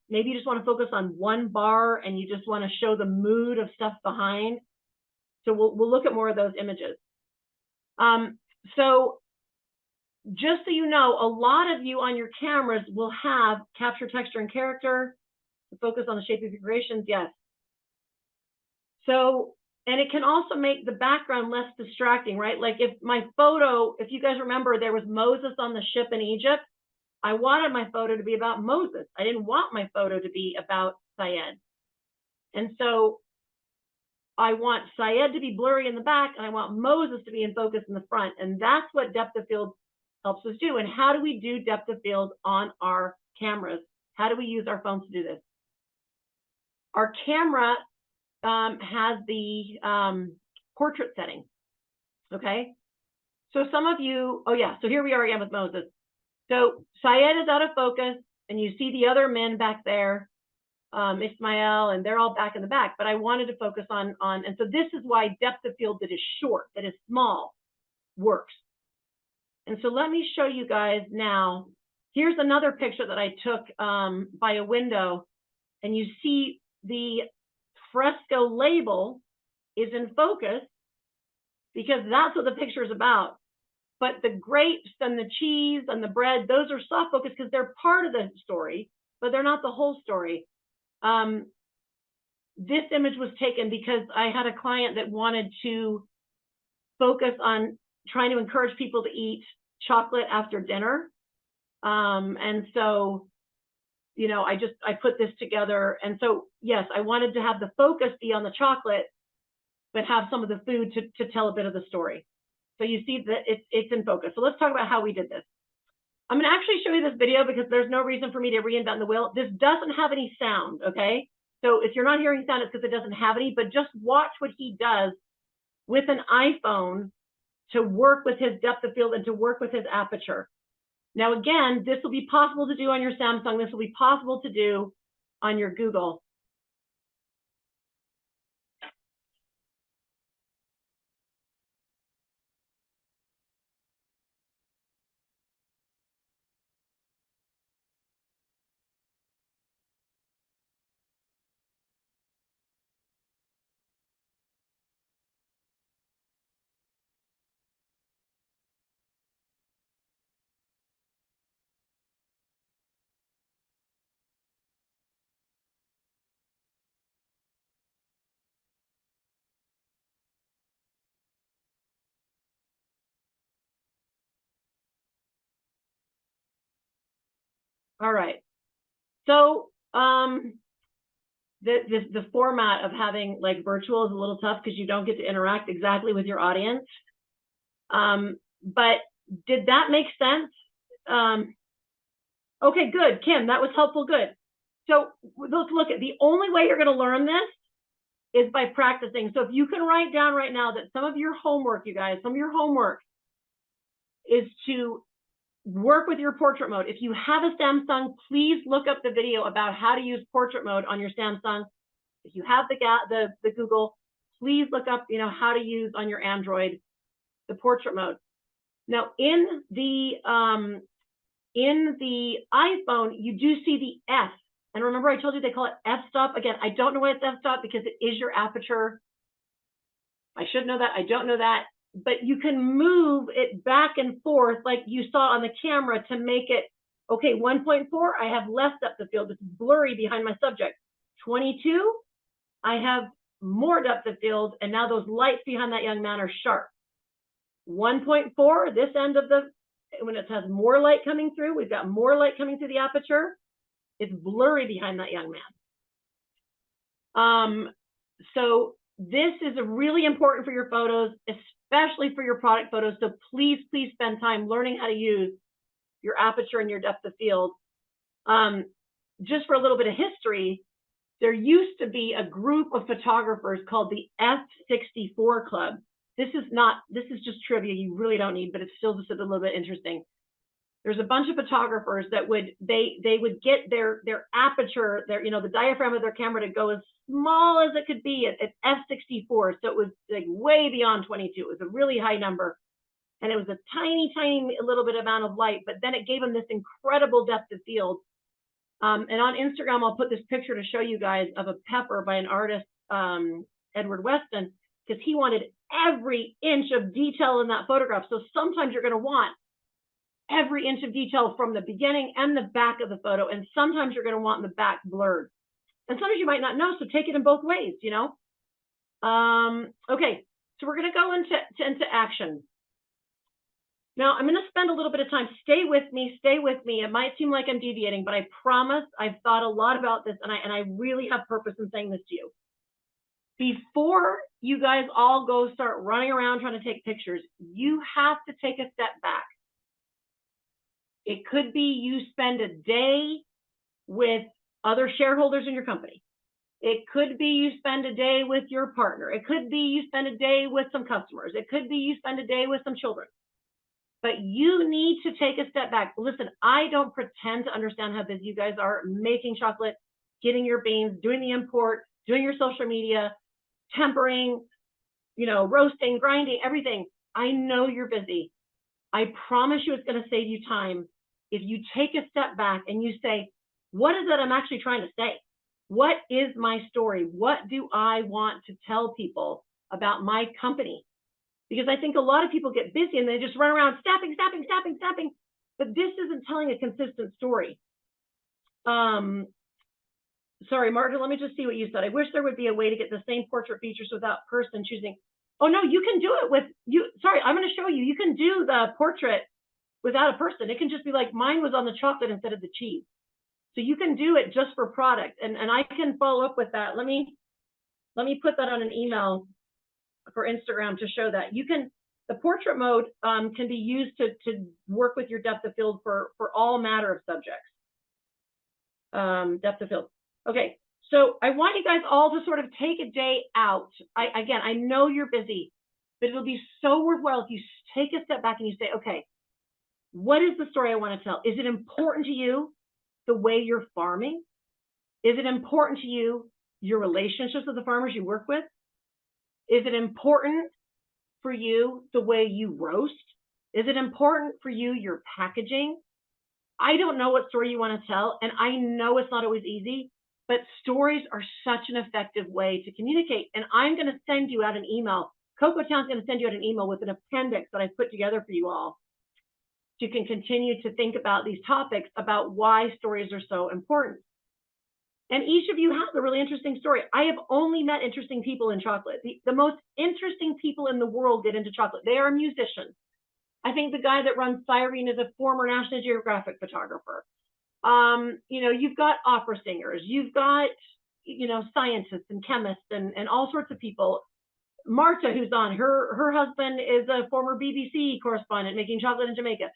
Maybe you just want to focus on one bar and you just want to show the mood of stuff behind. So we'll look at more of those images. So just so you know, a lot of you on your cameras will have capture texture and character, focus on the shape of your creations, yes. So, and it can also make the background less distracting, right? Like if my photo, if you guys remember, there was Moses on the ship in Egypt. I wanted my photo to be about Moses. I didn't want my photo to be about Syed. And so I want Syed to be blurry in the back, and I want Moses to be in focus in the front. And that's what depth of field helps us do. And how do we do depth of field on our cameras? How do we use our phones to do this? Our camera has the portrait setting, okay? So some of you, oh yeah, so here we are again with Moses. So Syed is out of focus, and you see the other men back there, Ismail, and they're all back in the back, but I wanted to focus on, and so this is why depth of field that is short, that is small, works. And so let me show you guys now. Here's another picture that I took by a window, and you see the fresco label is in focus because that's what the picture is about. But the grapes and the cheese and the bread, those are soft focus because they're part of the story, but they're not the whole story. This image was taken because I had a client that wanted to focus on trying to encourage people to eat chocolate after dinner. And so, you know, I put this together. And so, yes, I wanted to have the focus be on the chocolate, but have some of the food to tell a bit of the story. So you see that it's in focus. So let's talk about how we did this. I'm going to actually show you this video because there's no reason for me to reinvent the wheel. This doesn't have any sound, okay? So if you're not hearing sound, it's because it doesn't have any, but just watch what he does with an iPhone to work with his depth of field and to work with his aperture. Now, again, this will be possible to do on your Samsung. This will be possible to do on your Google. All right. So the format of having like virtual is a little tough because you don't get to interact exactly with your audience. But did that make sense? Okay, good, Kim, that was helpful, good. So let's look at the only way you're going to learn this is by practicing. So if you can write down right now that some of your homework, you guys, some of your homework is to work with your portrait mode. If you have a Samsung, please look up the video about how to use portrait mode on your Samsung. If you have the Google, please look up, you know, how to use on your Android the portrait mode. Now in the iPhone, you do see the F. And remember, I told you they call it f-stop. Again, I don't know why it's f-stop because it is your aperture. I should know that. I don't know that. But you can move it back and forth like you saw on the camera to make it, okay, 1.4, I have less depth of field. It's blurry behind my subject. 22, I have more depth of field, and now those lights behind that young man are sharp. 1.4, this end of the, when it has more light coming through, we've got more light coming through the aperture. It's blurry behind that young man. So this is really important for your photos, especially for your product photos. So please, please spend time learning how to use your aperture and your depth of field. Just for a little bit of history, there used to be a group of photographers called the F64 Club. This is just trivia you really don't need, but it's still just a little bit interesting. There's a bunch of photographers that would get their aperture, the diaphragm of their camera to go as small as it could be at F64. So it was like way beyond 22. It was a really high number. And it was a tiny, tiny little bit amount of light, but then it gave them this incredible depth of field. And on Instagram, I'll put this picture to show you guys of a pepper by an artist, Edward Weston, because he wanted every inch of detail in that photograph. So sometimes you're going to want every inch of detail from the beginning and the back of the photo. And sometimes you're going to want the back blurred. And sometimes you might not know, so take it in both ways, Okay, so we're going to go into action. Now, I'm going to spend a little bit of time. Stay with me. It might seem like I'm deviating, but I promise I've thought a lot about this, and I really have purpose in saying this to you. Before you guys all go start running around trying to take pictures, you have to take a step back. It could be you spend a day with other shareholders in your company. It could be you spend a day with your partner. It could be you spend a day with some customers. It could be you spend a day with some children. But you need to take a step back. Listen, I don't pretend to understand how busy you guys are making chocolate, getting your beans, doing the import, doing your social media, tempering, roasting, grinding, everything. I know you're busy. I promise you it's going to save you time if you take a step back and you say, what is it I'm actually trying to say? What is my story? What do I want to tell people about my company? Because I think a lot of people get busy and they just run around snapping. But this isn't telling a consistent story. Sorry, Martin, let me just see what you said. I wish there would be a way to get the same portrait features without person choosing. Oh, no, you can do it with you. Sorry, I'm going to show you. You can do the portrait without a person. It can just be like mine was on the chocolate instead of the cheese. So you can do it just for product. And I can follow up with that. Let me put that on an email for Instagram to show that. The portrait mode can be used to work with your depth of field for all matter of subjects. Depth of field. Okay, so I want you guys all to sort of take a day out. Again, I know you're busy, but it'll be so worthwhile if you take a step back and you say, okay, what is the story I want to tell? Is it important to you the way you're farming? Is it important to you your relationships with the farmers you work with? Is it important for you the way you roast? Is it important for you your packaging? I don't know what story you want to tell, and I know it's not always easy, but stories are such an effective way to communicate. And I'm going to send you out an email. Cocoa Town's going to send you out an email with an appendix that I put together for you all. So you can continue to think about these topics about why stories are so important. And each of you has a really interesting story. I have only met interesting people in chocolate. The most interesting people in the world get into chocolate. They are musicians. I think the guy that runs Cyrene is a former National Geographic photographer. You've got opera singers. You've got, scientists and chemists and all sorts of people. Marta, who's on, her husband is a former BBC correspondent making chocolate in Jamaica.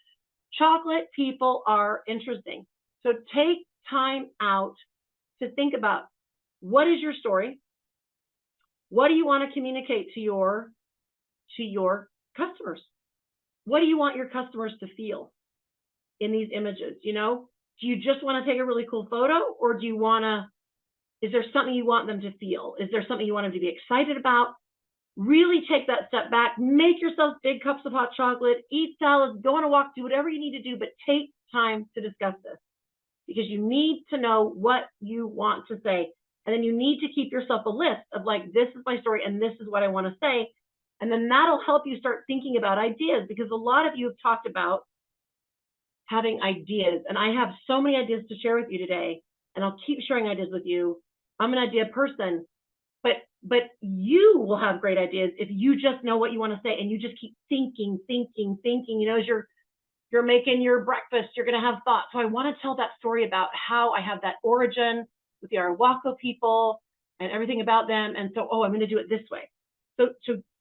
Chocolate people are interesting. So take time out to think about, what is your story? What do you want to communicate to your customers? What do you want your customers to feel in these images? Do you just want to take a really cool photo, or is there something you want them to feel? Is there something you want them to be excited about? Really take that step back, make yourself big cups of hot chocolate, eat salads, go on a walk, do whatever you need to do, but take time to discuss this, because you need to know what you want to say. And then you need to keep yourself a list of this is my story and this is what I want to say. And then that'll help you start thinking about ideas, because a lot of you have talked about having ideas. And I have so many ideas to share with you today, and I'll keep sharing ideas with you. I'm an idea person, but you will have great ideas if you just know what you want to say and you just keep thinking. As you're making your breakfast, you're going to have thoughts. So I want to tell that story about how I have that origin with the Arhuaco people and everything about them. And so, I'm going to do it this way. So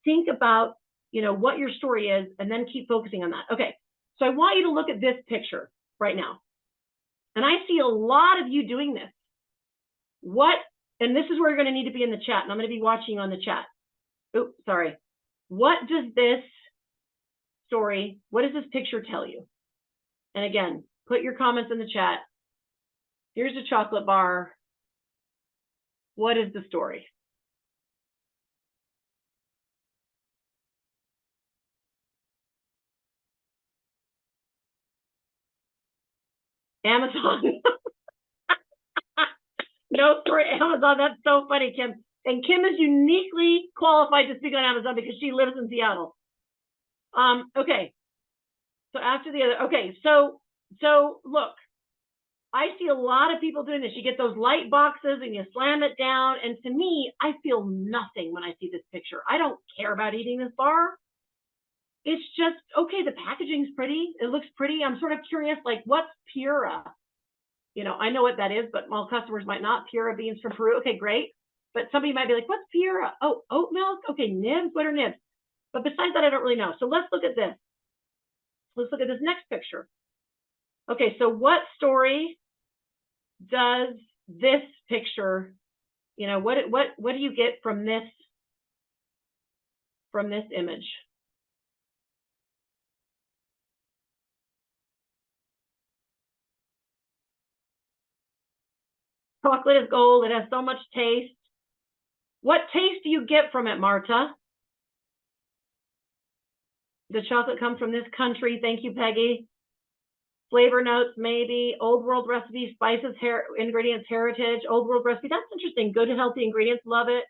think about, what your story is, and then keep focusing on that. Okay. So I want you to look at this picture. right now. And I see a lot of you doing this. And this is where you're going to need to be in the chat, and I'm going to be watching you on the chat. Oops, sorry. What does this story, what does this picture tell you? And again, put your comments in the chat. Here's a chocolate bar. What is the story? Amazon. No story, Amazon. That's so funny, Kim. And Kim is uniquely qualified to speak on Amazon because she lives in Seattle. Okay. So after the other, okay. So look, I see a lot of people doing this. You get those light boxes and you slam it down. And to me, I feel nothing when I see this picture. I don't care about eating this bar. It's just, okay, the packaging's pretty. It looks pretty. I'm sort of curious, like, what's Pura? You know, I know what that is, but all customers might not. Pura beans from Peru. Okay, great. But somebody might be like, what's Pura? Oh, oat milk? Okay, nibs. What are nibs? But besides that, I don't really know. So let's look at this. Let's look at this next picture. Okay, so what story does this picture, you know, what do you get from this image? Chocolate is gold. It has so much taste. What taste do you get from it, Marta? The chocolate comes from this country. Thank you, Peggy. Flavor notes, maybe. Old world recipes, spices, ingredients, heritage. Old world recipe. That's interesting. Good and healthy ingredients. Love it.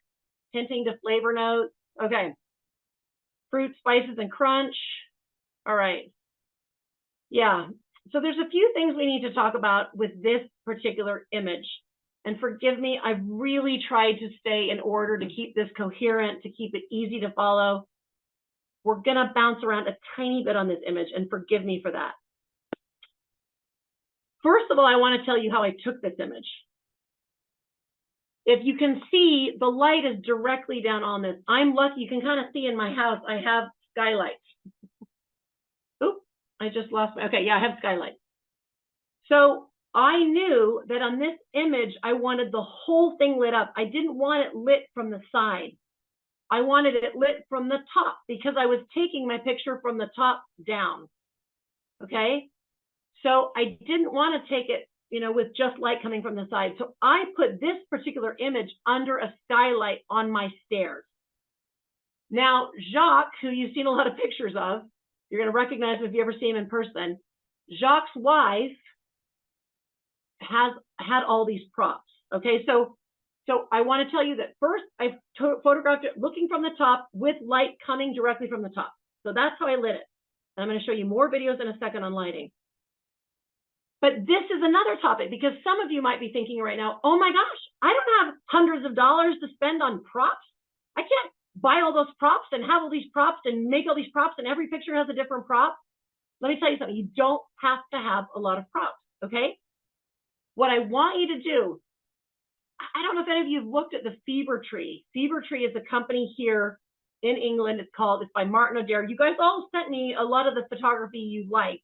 Hinting to flavor notes. Okay. Fruit, spices, and crunch. All right. Yeah. So there's a few things we need to talk about with this particular image. And forgive me, I've really tried to stay in order to keep this coherent, to keep it easy to follow. We're going to bounce around a tiny bit on this image, and forgive me for that. First of all, I want to tell you how I took this image. If you can see, the light is directly down on this. I'm lucky. You can kind of see in my house, I have skylights. Oop, I just lost my, okay, yeah, I have skylights. So I knew that on this image, I wanted the whole thing lit up. I didn't want it lit from the side. I wanted it lit from the top because I was taking my picture from the top down. Okay. So I didn't want to take it, you know, with just light coming from the side. So I put this particular image under a skylight on my stairs. Now, Jacques, who you've seen a lot of pictures of, you're going to recognize him if you ever see him in person. Jacques' wife has had all these props. Okay, so I want to tell you that first I photographed it looking from the top with light coming directly from the top. So that's how I lit it. And I'm going to show you more videos in a second on lighting. But this is another topic because some of you might be thinking right now, oh my gosh, I don't have hundreds of dollars to spend on props. I can't buy all those props and have all these props and make all these props and every picture has a different prop. Let me tell you something. You don't have to have a lot of props, okay? What I want you to do, I don't know if any of you have looked at the Fever Tree. Fever Tree is a company here in England. It's by Martin O'Dare. You guys all sent me a lot of the photography you liked.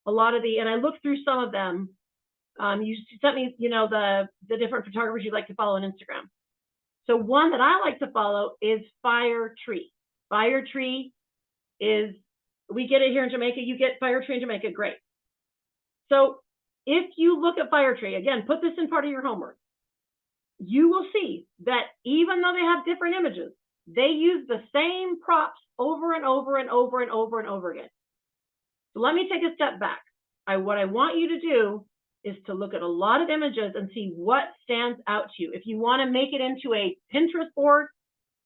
And I looked through some of them. You sent me, you know, the different photographers you'd like to follow on Instagram. So one that I like to follow is Fire Tree. Fire Tree is, we get it here in Jamaica. You get Fire Tree in Jamaica. Great. So if you look at Fire Tree, again, put this in part of your homework. You will see that even though they have different images, they use the same props over and over and over and over and over again. So let me take a step back. What I want you to do is to look at a lot of images and see what stands out to you. If you want to make it into a Pinterest board,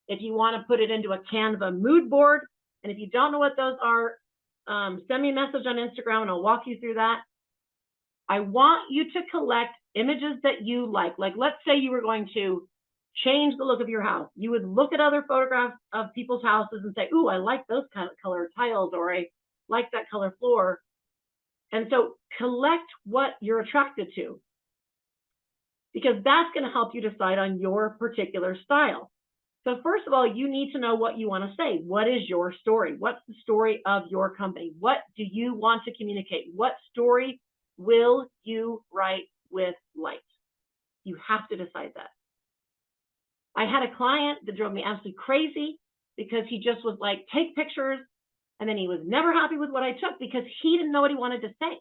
if you want to put it into a Canva mood board, and if you don't know what those are, send me a message on Instagram and I'll walk you through that. I want you to collect images that you like. Like, let's say you were going to change the look of your house. You would look at other photographs of people's houses and say, ooh, I like those kind of color tiles, or I like that color floor. And so collect what you're attracted to, because that's going to help you decide on your particular style. So first of all, you need to know what you want to say. What is your story? What's the story of your company? What do you want to communicate? What story will you write with light? You have to decide that. I had a client that drove me absolutely crazy because he just was like, take pictures. And then he was never happy with what I took because he didn't know what he wanted to say.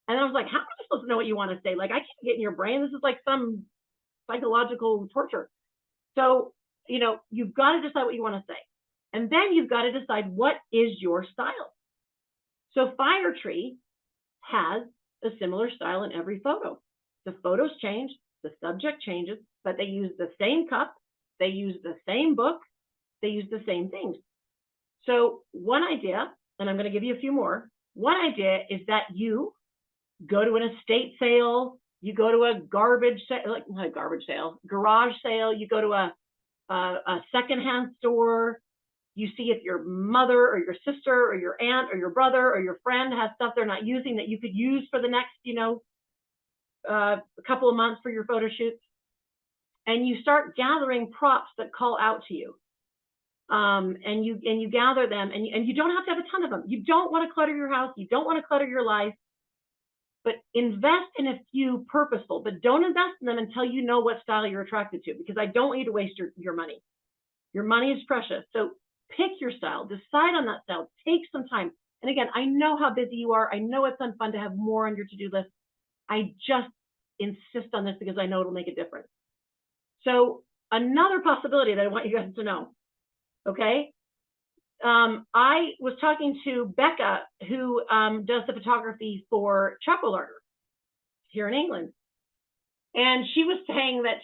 And I was like, how am I supposed to know what you want to say? Like, I can't get in your brain. This is like some psychological torture. So, you know, you've got to decide what you want to say. And then you've got to decide what is your style. So Firetree has a similar style in every photo. The photos change, the subject changes, but they use the same cup, they use the same book, they use the same things. So one idea, and I'm going to give you a few more, one idea is that you go to an estate sale, you go to a garbage sale, like not a garbage sale, garage sale, you go to a secondhand store, you see if your mother or your sister or your aunt or your brother or your friend has stuff they're not using that you could use for the next, you know, couple of months for your photo shoots. And you start gathering props that call out to you. And you gather them, and you don't have to have a ton of them. You don't want to clutter your house. You don't want to clutter your life. But invest in a few purposeful, but don't invest in them until you know what style you're attracted to, because I don't want you to waste your money. Your money is precious. So pick your style, decide on that style, take some time. And again, I know how busy you are. I know it's fun to have more on your to-do list. I just insist on this because I know it'll make a difference. So another possibility that I want you guys to know, okay? I was talking to Becca, who does the photography for Choco Larder here in England. And she was saying that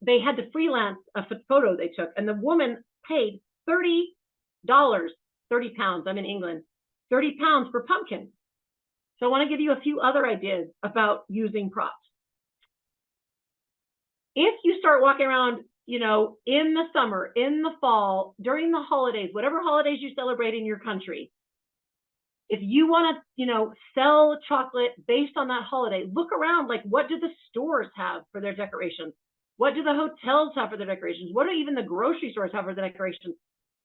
they had to freelance a photo they took, and the woman paid $30, 30 pounds, I'm in England, 30 pounds for pumpkins. So I want to give you a few other ideas about using props. If you start walking around, you know, in the summer, in the fall, during the holidays, whatever holidays you celebrate in your country, if you want to, you know, sell chocolate based on that holiday, look around, like, what do the stores have for their decorations? What do the hotels have for their decorations? What do even the grocery stores have for the decorations?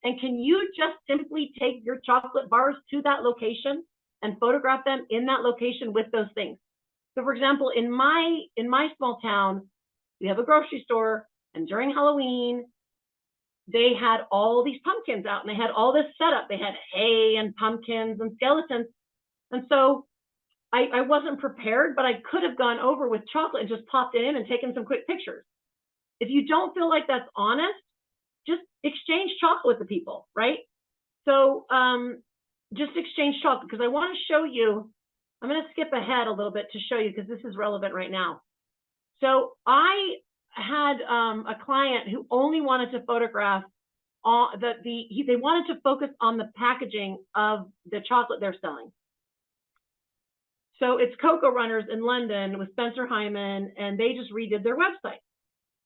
And can you just simply take your chocolate bars to that location and photograph them in that location with those things? So for example, in my small town, we have a grocery store, and during Halloween, they had all these pumpkins out, and they had all this setup. They had hay and pumpkins and skeletons. And so I wasn't prepared, but I could have gone over with chocolate and just popped it in and taken some quick pictures. If you don't feel like that's honest, just exchange chocolate with the people, right? So just exchange chocolate, because I want to show you, I'm going to skip ahead a little bit to show you, because this is relevant right now. So I had a client who only wanted to photograph they wanted to focus on the packaging of the chocolate they're selling. So it's Cocoa Runners in London with Spencer Hyman, and they just redid their website.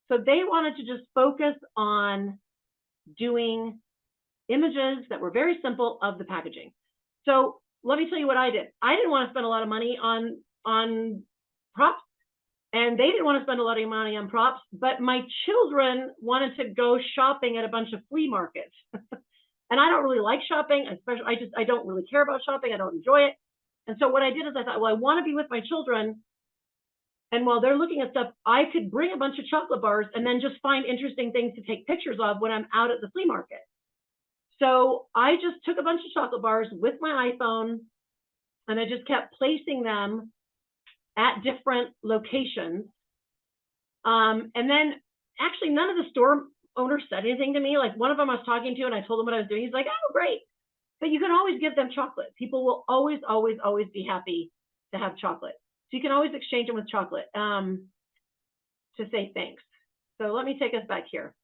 So they wanted to just focus on doing images that were very simple of the packaging. So let me tell you what I did. I didn't want to spend a lot of money on props, and they didn't want to spend a lot of money on props, but my children wanted to go shopping at a bunch of flea markets. And I don't really like shopping, especially I don't really care about shopping. I don't enjoy it. And so what I did is I thought, well, I want to be with my children, and while they're looking at stuff, I could bring a bunch of chocolate bars and then just find interesting things to take pictures of when I'm out at the flea market. So I just took a bunch of chocolate bars with my iPhone, and I just kept placing them at different locations. And then actually none of the store owners said anything to me. Like, one of them I was talking to, and I told him what I was doing. He's like, oh, great. But you can always give them chocolate. People will always, always, always be happy to have chocolate. So you can always exchange them with chocolate to say thanks. So let me take us back here.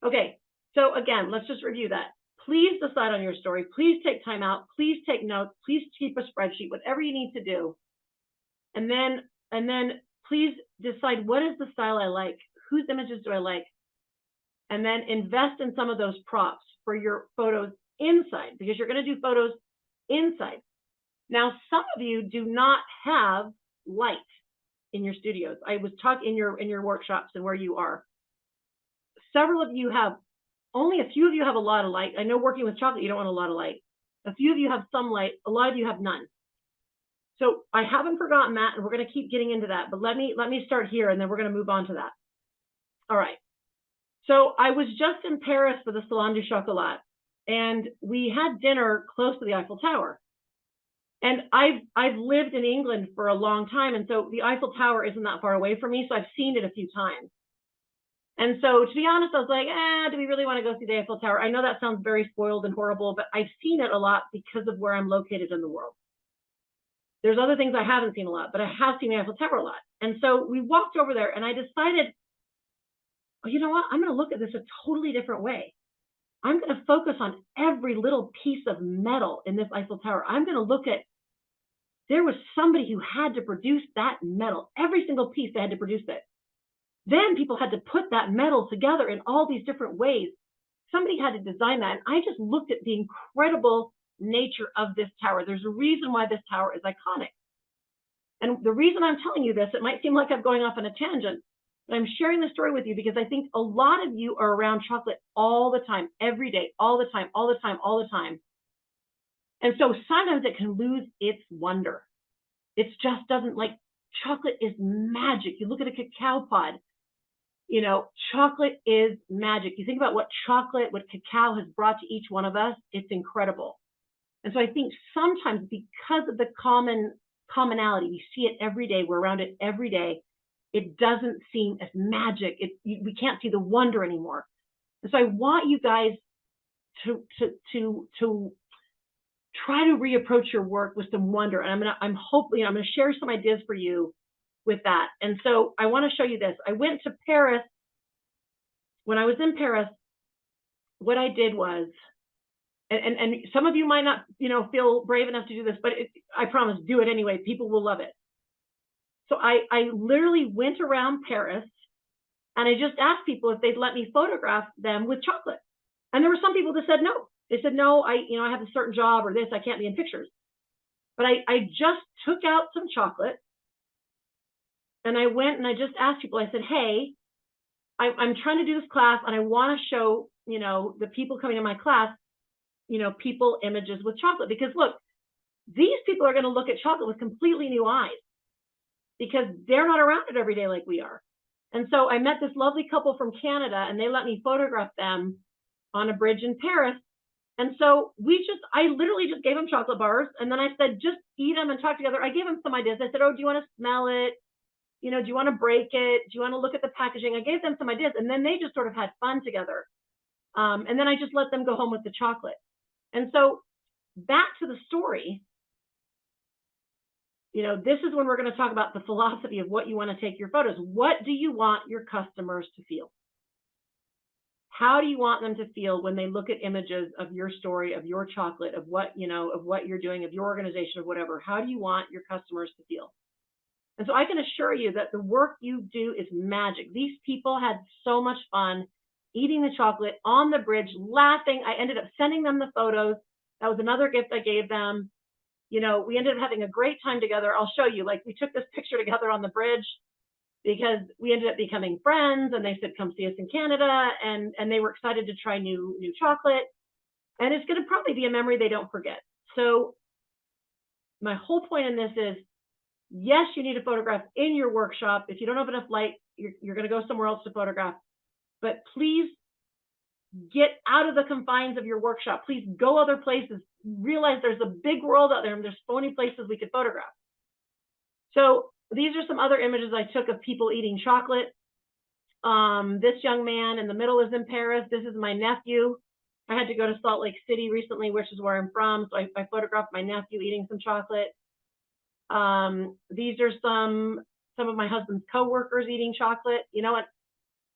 Okay, so again, let's just review that. Please decide on your story. Please take time out. Please take notes. Please keep a spreadsheet, whatever you need to do. And then please decide, what is the style I like? Whose images do I like? And then invest in some of those props for your photos inside, because you're going to do photos inside. Now, some of you do not have light in your studios. I was talking in your workshops and where you are. Several of you have only a few of you have a lot of light. I know working with chocolate, you don't want a lot of light. A few of you have some light. A lot of you have none. So I haven't forgotten that, and we're going to keep getting into that. But let me start here, and then we're going to move on to that. All right. So I was just in Paris for the Salon du Chocolat, and we had dinner close to the Eiffel Tower. And I've lived in England for a long time, and so the Eiffel Tower isn't that far away from me, so I've seen it a few times. And so, to be honest, I was like, do we really want to go see the Eiffel Tower? I know that sounds very spoiled and horrible, but I've seen it a lot because of where I'm located in the world. There's other things I haven't seen a lot, but I have seen the Eiffel Tower a lot. And so we walked over there, and I decided, well, you know what? I'm going to look at this a totally different way. I'm going to focus on every little piece of metal in this Eiffel Tower. I'm going to look at, there was somebody who had to produce that metal. Every single piece, they had to produce it. Then people had to put that metal together in all these different ways. Somebody had to design that. And I just looked at the incredible nature of this tower. There's a reason why this tower is iconic. And the reason I'm telling you this, it might seem like I'm going off on a tangent, but I'm sharing this story with you because I think a lot of you are around chocolate all the time, every day, all the time, all the time, all the time. And so sometimes it can lose its wonder. It just doesn't, like, chocolate is magic. You look at a cacao pod, you know, chocolate is magic. You think about what cacao has brought to each one of us, it's incredible. And so I think sometimes because of the commonality, we see it every day, we're around it every day, it doesn't seem as magic. We can't see the wonder anymore. And so I want you guys to try to reapproach your work with some wonder. And I'm going to share some ideas for you with that. And so I want to show you this. I went to Paris. When I was in Paris, what I did was, and some of you might not, feel brave enough to do this, but I promise, do it anyway. People will love it. So I literally went around Paris and I just asked people if they'd let me photograph them with chocolate. And there were some people that said no. They said, no, I have a certain job or this, I can't be in pictures. But I just took out some chocolate and I went and I just asked people, I said, hey, I'm trying to do this class and I want to show, the people coming to my class, people images with chocolate. Because look, these people are going to look at chocolate with completely new eyes because they're not around it every day like we are. And so I met this lovely couple from Canada and they let me photograph them on a bridge in Paris. And so I literally just gave them chocolate bars. And then I said, just eat them and talk together. I gave them some ideas. I said, oh, do you want to smell it? Do you want to break it? Do you want to look at the packaging? I gave them some ideas and then they just sort of had fun together. And then I just let them go home with the chocolate. And so back to the story, this is when we're going to talk about the philosophy of what you want to take your photos. What do you want your customers to feel? How do you want them to feel when they look at images of your story, of your chocolate, of what, of what you're doing, of your organization, of whatever? How do you want your customers to feel? And so I can assure you that the work you do is magic. These people had so much fun eating the chocolate on the bridge, laughing. I ended up sending them the photos. That was another gift I gave them. We ended up having a great time together. I'll show you, we took this picture together on the bridge because we ended up becoming friends and they said, come see us in Canada. And they were excited to try new chocolate. And it's going to probably be a memory they don't forget. So my whole point in this is, yes, you need to photograph in your workshop. If you don't have enough light, you're going to go somewhere else to photograph. But please get out of the confines of your workshop. Please go other places. Realize there's a big world out there and there's so many places we could photograph. So these are some other images I took of people eating chocolate. This young man in the middle is in Paris. This is my nephew. I had to go to Salt Lake City recently, which is where I'm from. So I photographed my nephew eating some chocolate. These are some of my husband's coworkers eating chocolate. You know what?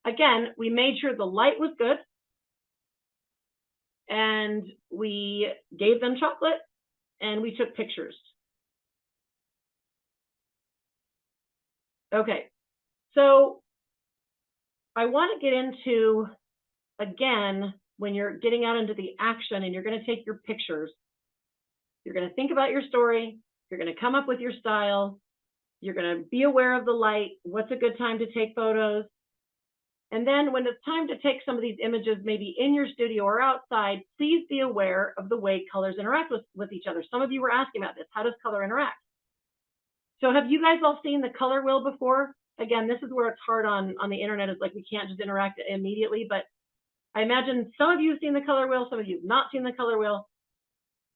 Again, we made sure the light was good and we gave them chocolate and we took pictures. Okay, so I want to get into, again, when you're getting out into the action and you're going to take your pictures, you're going to think about your story, you're going to come up with your style, you're going to be aware of the light, what's a good time to take photos. And then when it's time to take some of these images, maybe in your studio or outside, please be aware of the way colors interact with each other. Some of you were asking about this. How does color interact? So have you guys all seen the color wheel before? Again, this is where it's hard on the internet, is like we can't just interact immediately, but I imagine some of you have seen the color wheel, some of you have not seen the color wheel,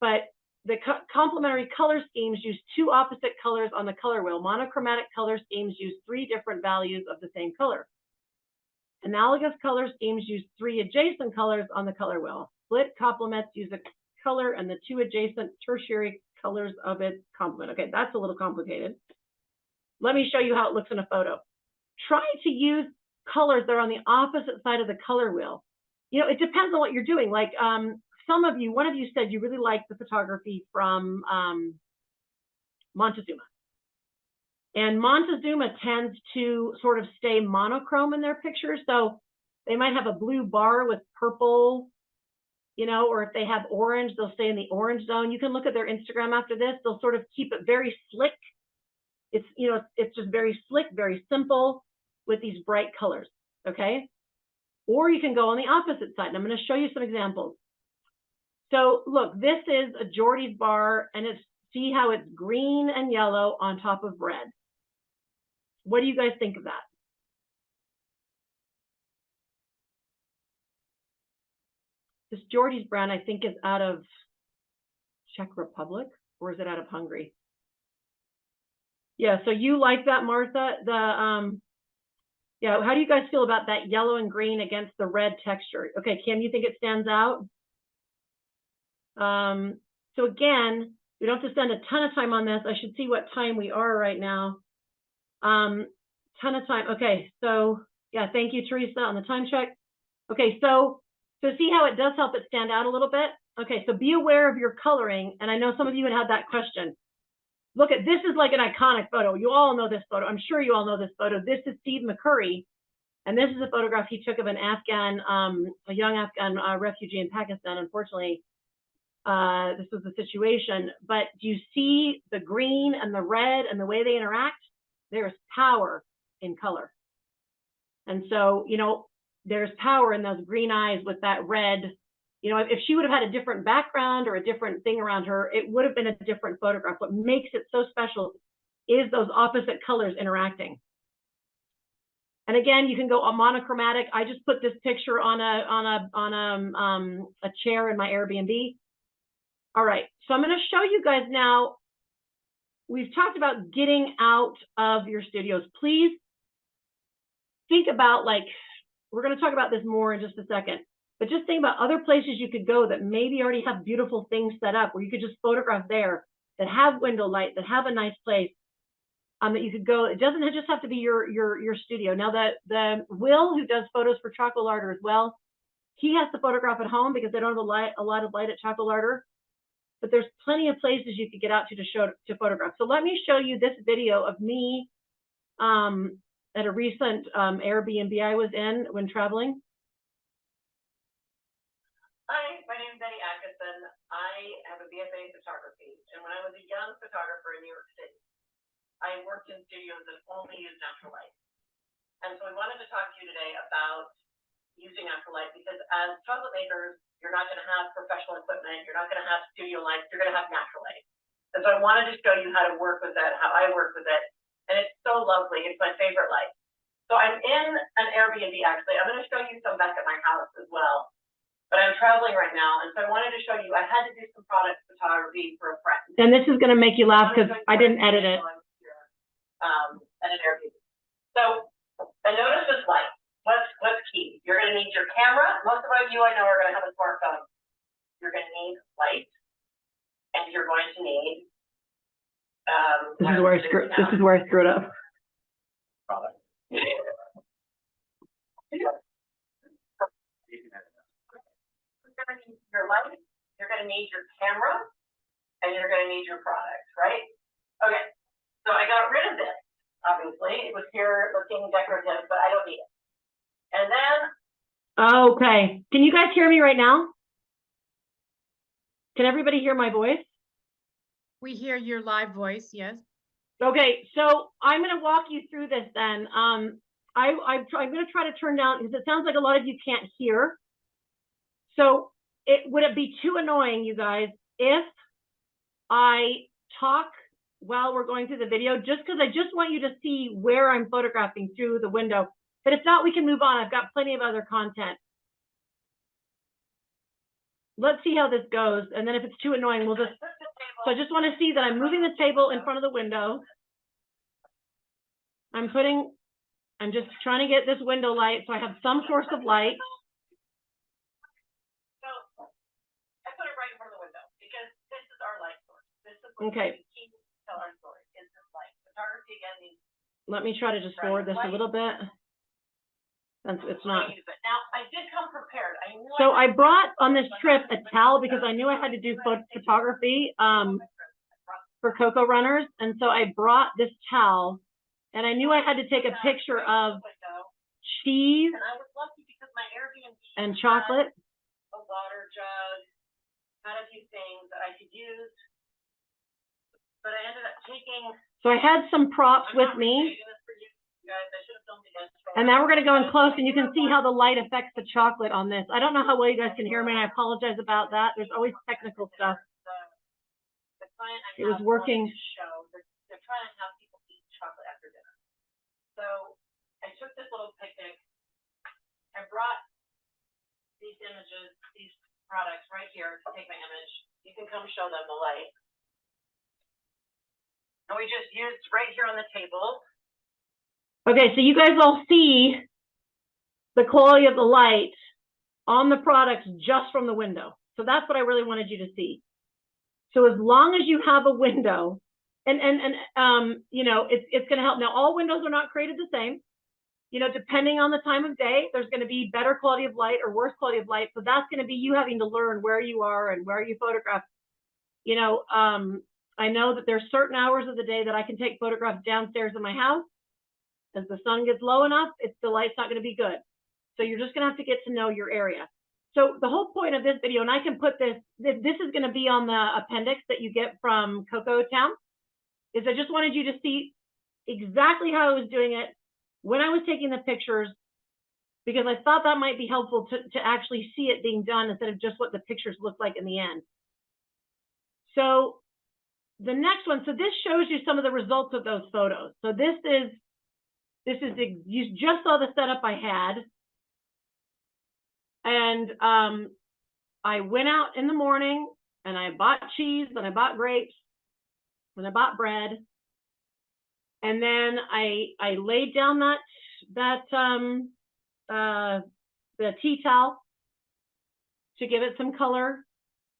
but the complementary color schemes use two opposite colors on the color wheel. Monochromatic color schemes use 3 different values of the same color. Analogous color schemes use 3 adjacent colors on the color wheel. Split complements use a color and the 2 adjacent tertiary colors of its complement. Okay, that's a little complicated. Let me show you how it looks in a photo. Try to use colors that are on the opposite side of the color wheel. You know, it depends on what you're doing. Like some of you, one of you said you really like the photography from Montezuma. And Montezuma tends to sort of stay monochrome in their pictures. So they might have a blue bar with purple, you know, or if they have orange, they'll stay in the orange zone. You can look at their Instagram after this. They'll sort of keep it very slick. It's, you know, it's just very slick, very simple with these bright colors, okay? Or you can go on the opposite side. And I'm going to show you some examples. So look, this is a Jordy's bar, and see how it's green and yellow on top of red. What do you guys think of that? This Jordy's brand, I think, is out of Czech Republic, or is it out of Hungary? Yeah, so you like that, Martha? Yeah, how do you guys feel about that yellow and green against the red texture? Okay, Kim, you think it stands out? So again, we don't have to spend a ton of time on this. I should see what time we are right now. Ton of time. Okay, so yeah, thank you, Teresa, on the time check. Okay, so see how it does help it stand out a little bit? Okay, so be aware of your coloring. And I know some of you had that question. Look at, this is like an iconic photo. You all know this photo. I'm sure you all know this photo. This is Steve McCurry. And this is a photograph he took of an Afghan, a young Afghan refugee in Pakistan. Unfortunately, this was the situation. But do you see the green and the red and the way they interact? There's power in color. And so, you know, there's power in those green eyes with that red. You know, if she would have had a different background or a different thing around her, it would have been a different photograph. What makes it so special is those opposite colors interacting. And again, you can go a monochromatic. I just put this picture on a chair in my Airbnb. All right, so I'm going to show you guys now. We've talked about getting out of your studios. Please think about, like, we're going to talk about this more in just a second, but just think about other places you could go that maybe already have beautiful things set up where you could just photograph there, that have window light, that have a nice place that you could go. It doesn't just have to be your studio. Now, the Will, who does photos for Choco Larder as well, he has to photograph at home because they don't have a lot of light at Choco Larder. But there's plenty of places you could get out to photograph. So let me show you this video of me at a recent Airbnb I was in when traveling. Hi, my name is Betty Atkinson. I have a BFA in photography. And when I was a young photographer in New York City, I worked in studios that only used natural light. And so we wanted to talk to you today about using natural light, because as chocolate makers, you're not going to have professional equipment, you're not going to have studio lights, you're going to have natural light. And so I wanted to show you how to work with that, how I work with it. And it's so lovely. It's my favorite light. So I'm in an Airbnb, actually. I'm going to show you some back at my house as well. But I'm traveling right now. And so I wanted to show you, I had to do some product photography for a friend. And this is going to make you laugh because I didn't edit it. At an Airbnb. So I noticed this light. What's key? You're going to need your camera. Most of you I know are going to have a smartphone. You're going to need light, and you're going to need. This is where I screwed up. Product. You're going to need your light. You're going to need your camera, and you're going to need your product, right? Okay. So I got rid of this. Obviously, it was here looking decorative, but I don't need it. And then. Okay. Can you guys hear me right now? Can everybody hear my voice? We hear your live voice, yes. Okay, so I'm going to walk you through this then. I'm going to try to turn down, because it sounds like a lot of you can't hear. So would it be too annoying, you guys, if I talk while we're going through the video, just because I just want you to see where I'm photographing through the window? But if not, we can move on. I've got plenty of other content. Let's see how this goes. And then if it's too annoying, we'll just, so I just want to see that I'm moving the table in front of the window. I'm just trying to get this window light so I have some source of light. So I put it right in front of the window because this is our light source. This is Okay. the key to tell our story is this light. Photography again needs. Let me try to just forward this a little bit. It's not. Now I did come prepared. I knew. So I brought on this trip a towel because I knew I had to do photography for Coco Runners, and so I brought this towel, and I knew I had to take a picture of cheese And I was lucky because my Airbnb and chocolate. a water jug, had a few things that I could use, but I ended up taking. So I had some props with me. And now we're going to go in close, and you can see how the light affects the chocolate on this. I don't know how well you guys can hear me, and I apologize about that. There's always technical stuff. The client I It was have working. wanted to show, they're trying to have people eat chocolate after dinner. So I took this little picnic. I brought these images, these products right here to take my image. You can come show them the light. And we just used right here on the table. Okay, so you guys all see the quality of the light on the products just from the window. So that's what I really wanted you to see. So as long as you have a window, and you know, it's going to help. Now, all windows are not created the same. You know, depending on the time of day, there's going to be better quality of light or worse quality of light. So that's going to be you having to learn where you are and where you photograph. You know, I know that there's certain hours of the day that I can take photographs downstairs in my house. As the sun gets low enough, the light's not going to be good. So you're just going to have to get to know your area. So the whole point of this video, and I can put this is going to be on the appendix that you get from Coco Town, is I just wanted you to see exactly how I was doing it when I was taking the pictures, because I thought that might be helpful to actually see it being done instead of just what the pictures look like in the end. So the next one, so this shows you some of the results of those photos. So this is you just saw the setup I had. And I went out in the morning and I bought cheese and I bought grapes and I bought bread. And then I laid down the tea towel to give it some color.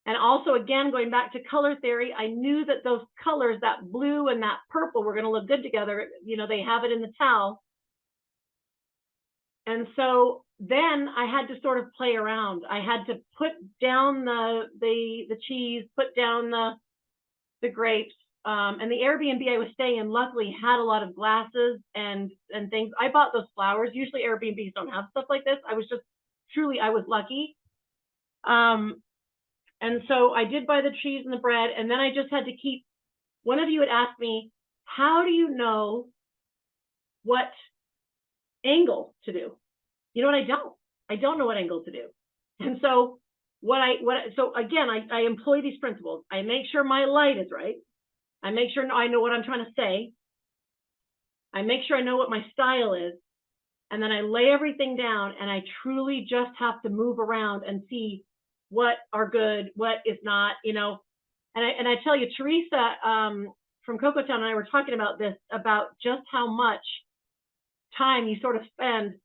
And also, again, going back to color theory, I knew that those colors, that blue and that purple, were going to look good together. You know, they have it in the towel. And so then I had to sort of play around. I had to put down the cheese, put down the grapes. And the Airbnb I was staying in luckily had a lot of glasses and things. I bought those flowers. Usually Airbnbs don't have stuff like this. I was lucky. And so I did buy the cheese and the bread, and then I just had to keep, one of you had asked me, how do you know what angle to do? You know what? I don't know what angle to do. And so so again, I employ these principles. I make sure my light is right. I make sure I know what I'm trying to say. I make sure I know what my style is. And then I lay everything down, and I truly just have to move around and see what are good, what is not, you know. And I tell you, Teresa from Coco Town and I were talking about this, about just how much time you sort of spend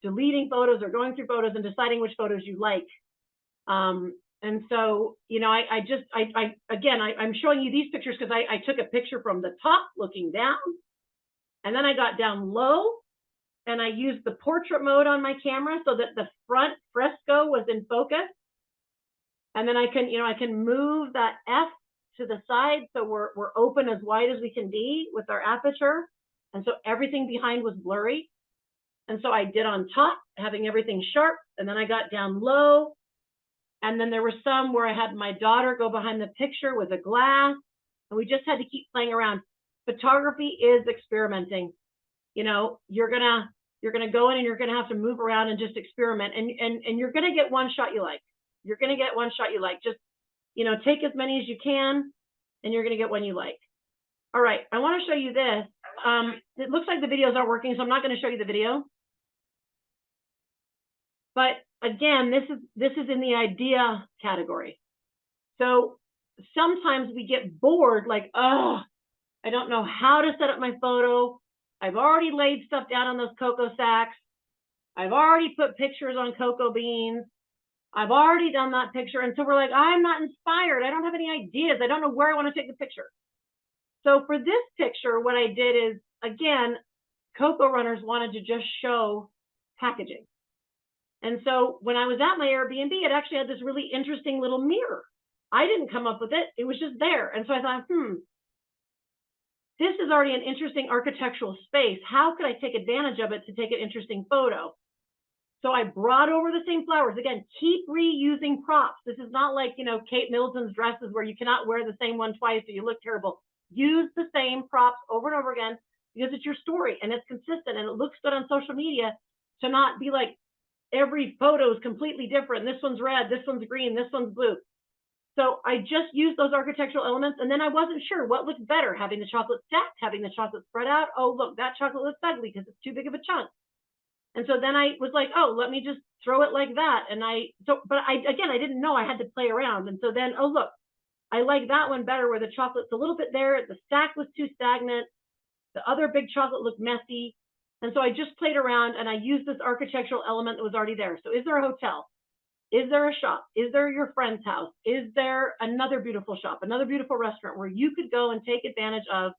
deleting photos or going through photos and deciding which photos you like. And so, you know, I'm showing you these pictures because I took a picture from the top looking down, and then I got down low and I used the portrait mode on my camera so that the front fresco was in focus. And then I can move that F to the side so we're open as wide as we can be with our aperture. And so everything behind was blurry. And so I did on top, having everything sharp, and then I got down low. And then there were some where I had my daughter go behind the picture with a glass, and we just had to keep playing around. Photography is experimenting. You know, you're gonna You're going to go in and you're going to have to move around and just experiment. And you're going to get one shot you like. You're going to get one shot you like. Just, you know, take as many as you can, and you're going to get one you like. All right, I want to show you this. It looks like the videos aren't working, so I'm not going to show you the video. But again, this is in the idea category. So sometimes we get bored, like, oh, I don't know how to set up my photo. I've already laid stuff down on those cocoa sacks. I've already put pictures on cocoa beans. I've already done that picture. And so we're like, I'm not inspired. I don't have any ideas. I don't know where I want to take the picture. So for this picture, what I did is, again, Cocoa Runners wanted to just show packaging. And so when I was at my Airbnb, it actually had this really interesting little mirror. I didn't come up with it. It was just there. And so I thought, this is already an interesting architectural space. How could I take advantage of it to take an interesting photo? So I brought over the same flowers. Again, keep reusing props. This is not like, you know, Kate Middleton's dresses where you cannot wear the same one twice or you look terrible. Use the same props over and over again because it's your story and it's consistent and it looks good on social media, to not be like every photo is completely different. This one's red, this one's green, this one's blue. So I just used those architectural elements, and then I wasn't sure what looked better, having the chocolate stacked, having the chocolate spread out. Oh, look, that chocolate looks ugly because it's too big of a chunk. And so then I was like, oh, let me just throw it like that. And but I didn't know I had to play around. And so then, oh, look, I like that one better where the chocolate's a little bit there. The stack was too stagnant. The other big chocolate looked messy. And so I just played around and I used this architectural element that was already there. So is there a hotel? Is there a shop? Is there your friend's house? Is there another beautiful shop, another beautiful restaurant where you could go and take advantage of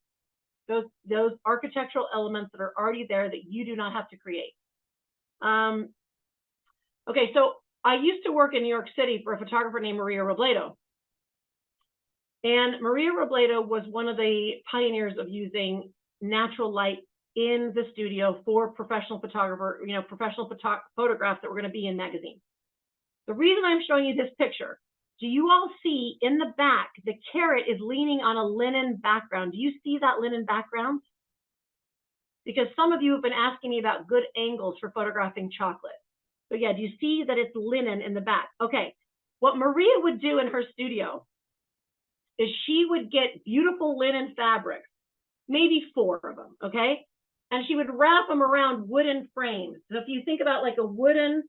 those architectural elements that are already there that you do not have to create? Okay, so I used to work in New York City for a photographer named Maria Robledo. And Maria Robledo was one of the pioneers of using natural light in the studio for professional photographer, you know, professional photographs that were going to be in magazines. The reason I'm showing you this picture, do you all see in the back, the carrot is leaning on a linen background? Do you see that linen background? Because some of you have been asking me about good angles for photographing chocolate. So yeah, do you see that it's linen in the back? Okay, what Maria would do in her studio is she would get beautiful linen fabrics, maybe 4 of them, okay? And she would wrap them around wooden frames. So if you think about like a wooden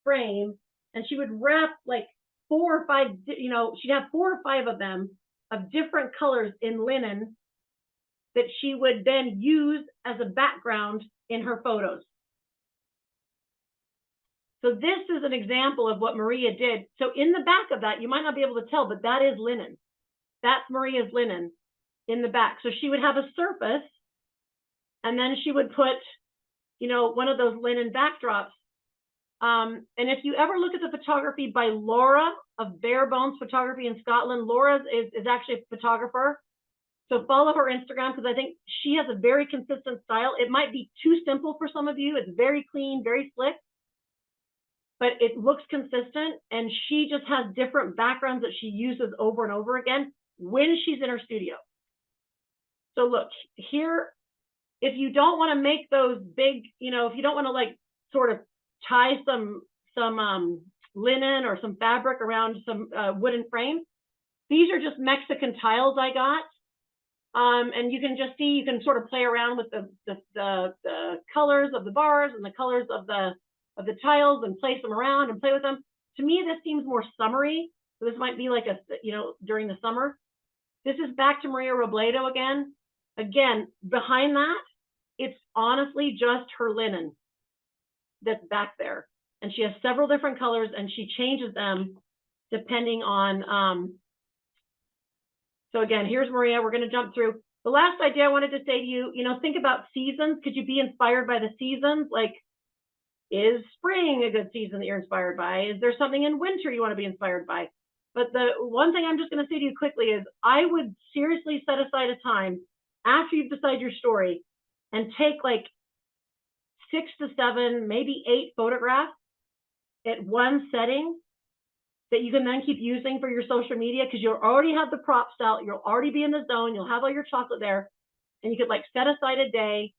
frame, and she would wrap like 4 or 5, you know, she'd have 4 or 5 of them of different colors in linen that she would then use as a background in her photos. So this is an example of what Maria did. So in the back of that, you might not be able to tell, but that is linen. That's Maria's linen in the back. So she would have a surface, and then she would put, you know, one of those linen backdrops. And if you ever look at the photography by Laura of Bare Bones Photography in Scotland, Laura is actually a photographer. So follow her Instagram because I think she has a very consistent style. It might be too simple for some of you. It's very clean, very slick, but it looks consistent. And she just has different backgrounds that she uses over and over again when she's in her studio. So look here, if you don't want to make those big, you know, if you don't want to like sort of tie some linen or some fabric around some wooden frame, these are just Mexican tiles I got. And you can just see, you can sort of play around with the colors of the bars and the colors of the tiles and place them around and play with them. To me, this seems more summery. So this might be like a, you know, during the summer. This is back to Maria Robledo again. Again, behind that, it's honestly just her linen that's back there. And she has several different colors and she changes them depending on, so again, here's Maria. We're going to jump through. The last idea I wanted to say to you, you know, think about seasons. Could you be inspired by the seasons? Like, is spring a good season that you're inspired by? Is there something in winter you want to be inspired by? But the one thing I'm just going to say to you quickly is I would seriously set aside a time after you've decided your story and take like 6 to 7, maybe 8 photographs at one setting that you can then keep using for your social media because you'll already have the props out, you'll already be in the zone, you'll have all your chocolate there, and you could like set aside a day,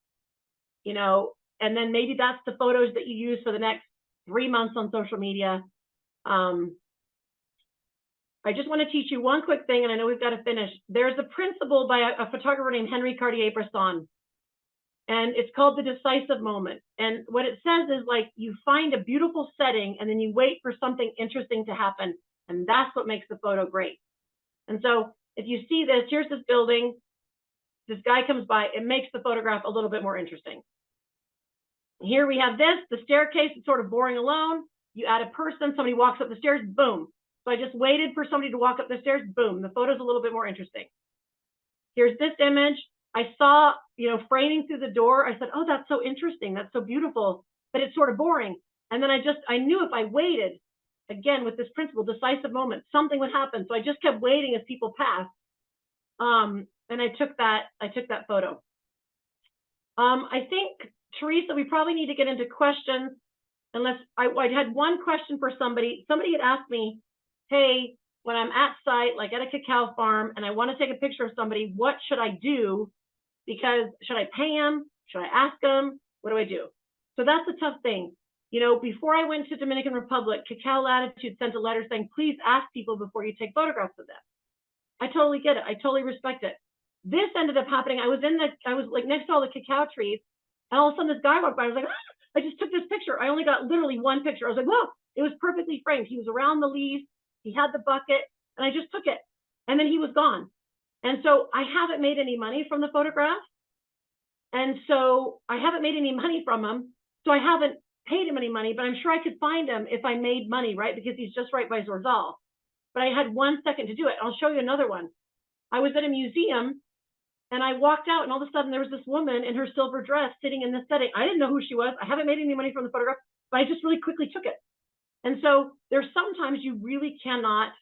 you know, And then maybe that's the photos that you use for the next 3 months on social media. I just want to teach you one quick thing, and I know we've got to finish. There's a principle by a photographer named Henry Cartier-Bresson, and it's called the decisive moment. And what it says is, like, you find a beautiful setting and then you wait for something interesting to happen, and that's what makes the photo great. And so if you see this, here's this building, this guy comes by, it makes the photograph a little bit more interesting. Here we have this, the staircase is sort of boring alone. You add a person, somebody walks up the stairs, boom. So I just waited for somebody to walk up the stairs, boom, the photo's a little bit more interesting. Here's this image. I saw, framing through the door. I said, oh, that's so interesting. That's so beautiful, but it's sort of boring. And then I knew if I waited, again, with this principle, decisive moment, something would happen. So I just kept waiting as people passed. And I took that photo. I think, Teresa, we probably need to get into questions, unless I had one question for somebody. Somebody had asked me, hey, when I'm at site, like at a cacao farm, and I want to take a picture of somebody, what should I do? Because should I pay them? Should I ask them? What do I do? So that's a tough thing. Before I went to Dominican Republic, Cacao Latitude sent a letter saying, please ask people before you take photographs of them. I totally get it. I totally respect it. This ended up happening. I was like next to all the cacao trees, and all of a sudden this guy walked by. I was like, I just took this picture. I only got literally one picture. I was like, whoa, it was perfectly framed. He was around the leaves. He had the bucket, and I just took it. And then he was gone. And so I haven't made any money from the photograph. And so I haven't made any money from him. So I haven't paid him any money, but I'm sure I could find him if I made money, right? Because he's just right by Zorzal. But I had 1 second to do it. I'll show you another one. I was at a museum, and I walked out, and all of a sudden there was this woman in her silver dress sitting in this setting. I didn't know who she was. I haven't made any money from the photograph, but I just really quickly took it. And so there's sometimes you really cannot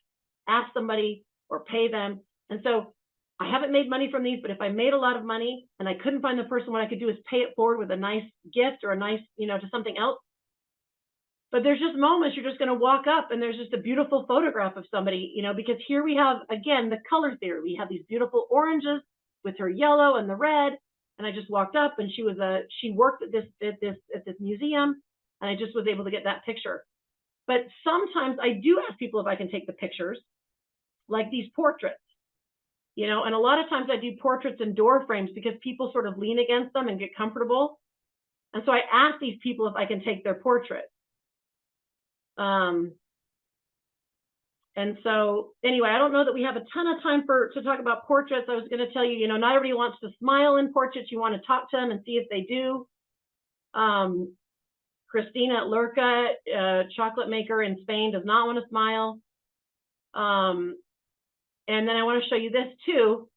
ask somebody or pay them. And so I haven't made money from these, but if I made a lot of money and I couldn't find the person, what I could do is pay it forward with a nice gift or a nice, to something else. But there's just moments you're just going to walk up and there's just a beautiful photograph of somebody, because here we have, again, the color theory. We have these beautiful oranges with her yellow and the red. And I just walked up, and she worked at this museum, and I just was able to get that picture. But sometimes I do ask people if I can take the pictures, like these portraits, and a lot of times I do portraits in door frames because people sort of lean against them and get comfortable. And so I ask these people if I can take their portrait. And so anyway, I don't know that we have a ton of time to talk about portraits. I was going to tell you, not everybody wants to smile in portraits. You want to talk to them and see if they do. Christina Lurca, chocolate maker in Spain, does not want to smile. And then I want to show you this too.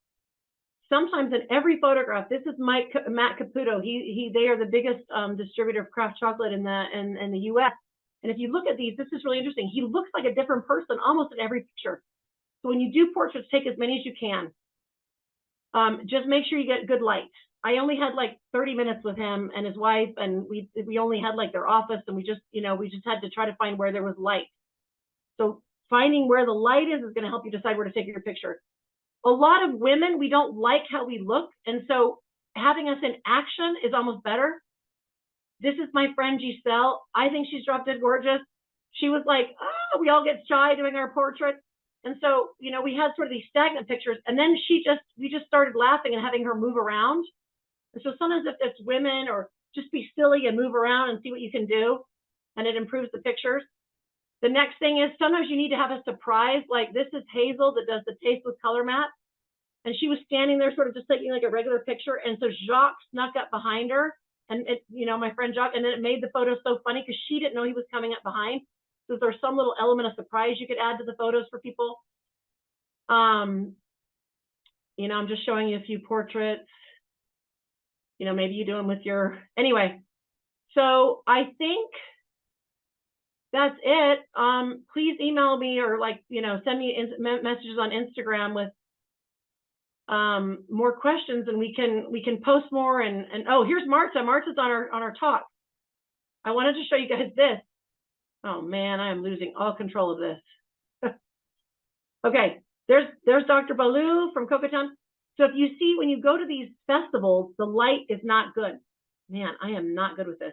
Sometimes in every photograph, this is Matt Caputo. They are the biggest distributor of craft chocolate in the U.S. And if you look at these, this is really interesting. He looks like a different person almost in every picture. So when you do portraits, take as many as you can. Just make sure you get good light. I only had like 30 minutes with him and his wife, and we only had like their office, and we just had to try to find where there was light. So finding where the light is going to help you decide where to take your picture. A lot of women, we don't like how we look, and so having us in action is almost better. This is my friend Giselle. I think she's drop dead gorgeous. She was like, we all get shy doing our portraits. And so, we had sort of these stagnant pictures, and then we just started laughing and having her move around. And so sometimes if it's women, or just be silly and move around and see what you can do, and it improves the pictures. The next thing is sometimes you need to have a surprise. Like this is Hazel that does the Taste with Color Mat. And she was standing there sort of just taking like a regular picture. And so Jacques snuck up behind her, and my friend Jacques, and then it made the photo so funny because she didn't know he was coming up behind. So there's some little element of surprise you could add to the photos for people. I'm just showing you a few portraits. Maybe you do them with anyway. So I think that's it. Please email me or send me messages on Instagram with more questions, and we can post more. And oh, here's Marta. Marta's on our talk. I wanted to show you guys this. Oh man, I am losing all control of this. Okay, there's Dr. Baloo from Cocotown. So if you see, when you go to these festivals, the light is not good. Man, I am not good with this.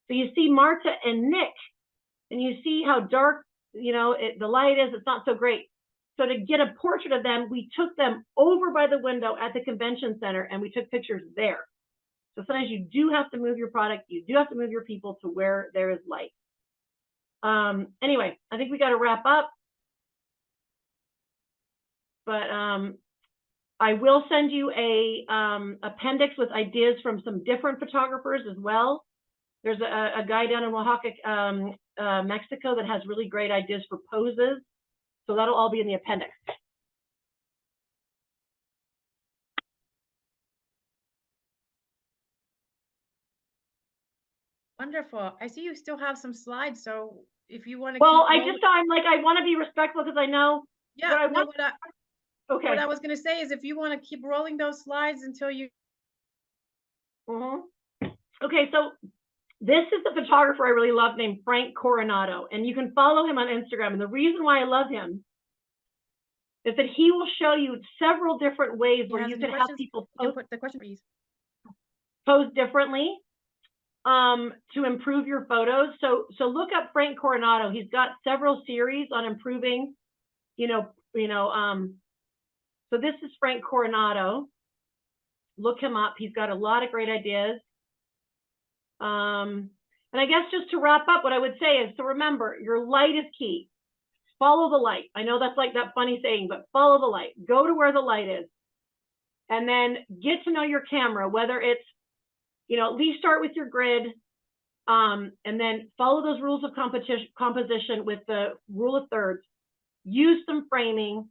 So you see Marta and Nick, and you see how dark, you know, the light is. It's not so great. So to get a portrait of them, we took them over by the window at the convention center, and we took pictures there. So sometimes you do have to move your product. You do have to move your people to where there is light. Anyway, I think we got to wrap up. But I will send you a appendix with ideas from some different photographers as well. There's a guy down in Oaxaca, Mexico, that has really great ideas for poses. So that'll all be in the appendix. Wonderful. I see you still have some slides, so if you want to Well, keep I just thought, I'm like, I want to be respectful because I know yeah, what I no, want. what Okay. I was going to say is if you want to keep rolling those slides until you Okay, so this is the photographer I really love named Frank Coronado, and you can follow him on Instagram. And the reason why I love him is that he will show you several different ways where you can have people you can put the question, please. pose differently to improve your photos. So look up Frank Coronado. He's got several series on improving, so this is Frank Coronado. Look him up. He's got a lot of great ideas. And I guess just to wrap up, what I would say is to remember, your light is key. Follow the light. I know that's like that funny saying, but follow the light. Go to where the light is. And then get to know your camera, whether it's, at least start with your grid, and then follow those rules of composition with the rule of thirds. Use some framing.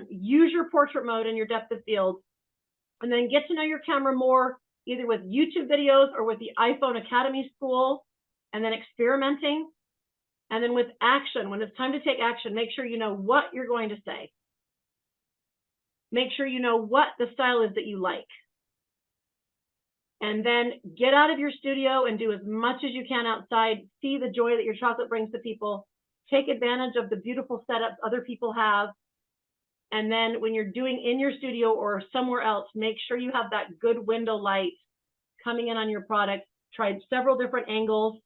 Use your portrait mode and your depth of field. And then get to know your camera more, either with YouTube videos or with the iPhone Academy School, and then experimenting. And then with action, when it's time to take action, make sure you know what you're going to say. Make sure you know what the style is that you like. And then get out of your studio and do as much as you can outside. See the joy that your chocolate brings to people. Take advantage of the beautiful setups other people have. And then when you're doing in your studio or somewhere else, make sure you have that good window light coming in on your product. Try several different angles.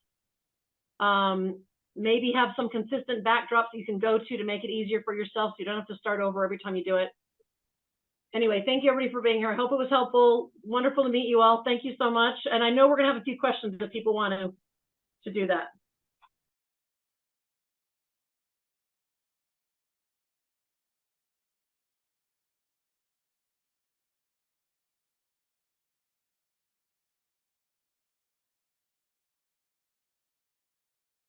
Maybe have some consistent backdrops you can go to make it easier for yourself so you don't have to start over every time you do it. Anyway, thank you everybody for being here. I hope it was helpful. Wonderful to meet you all. Thank you so much. And I know we're going to have a few questions if people want to do that.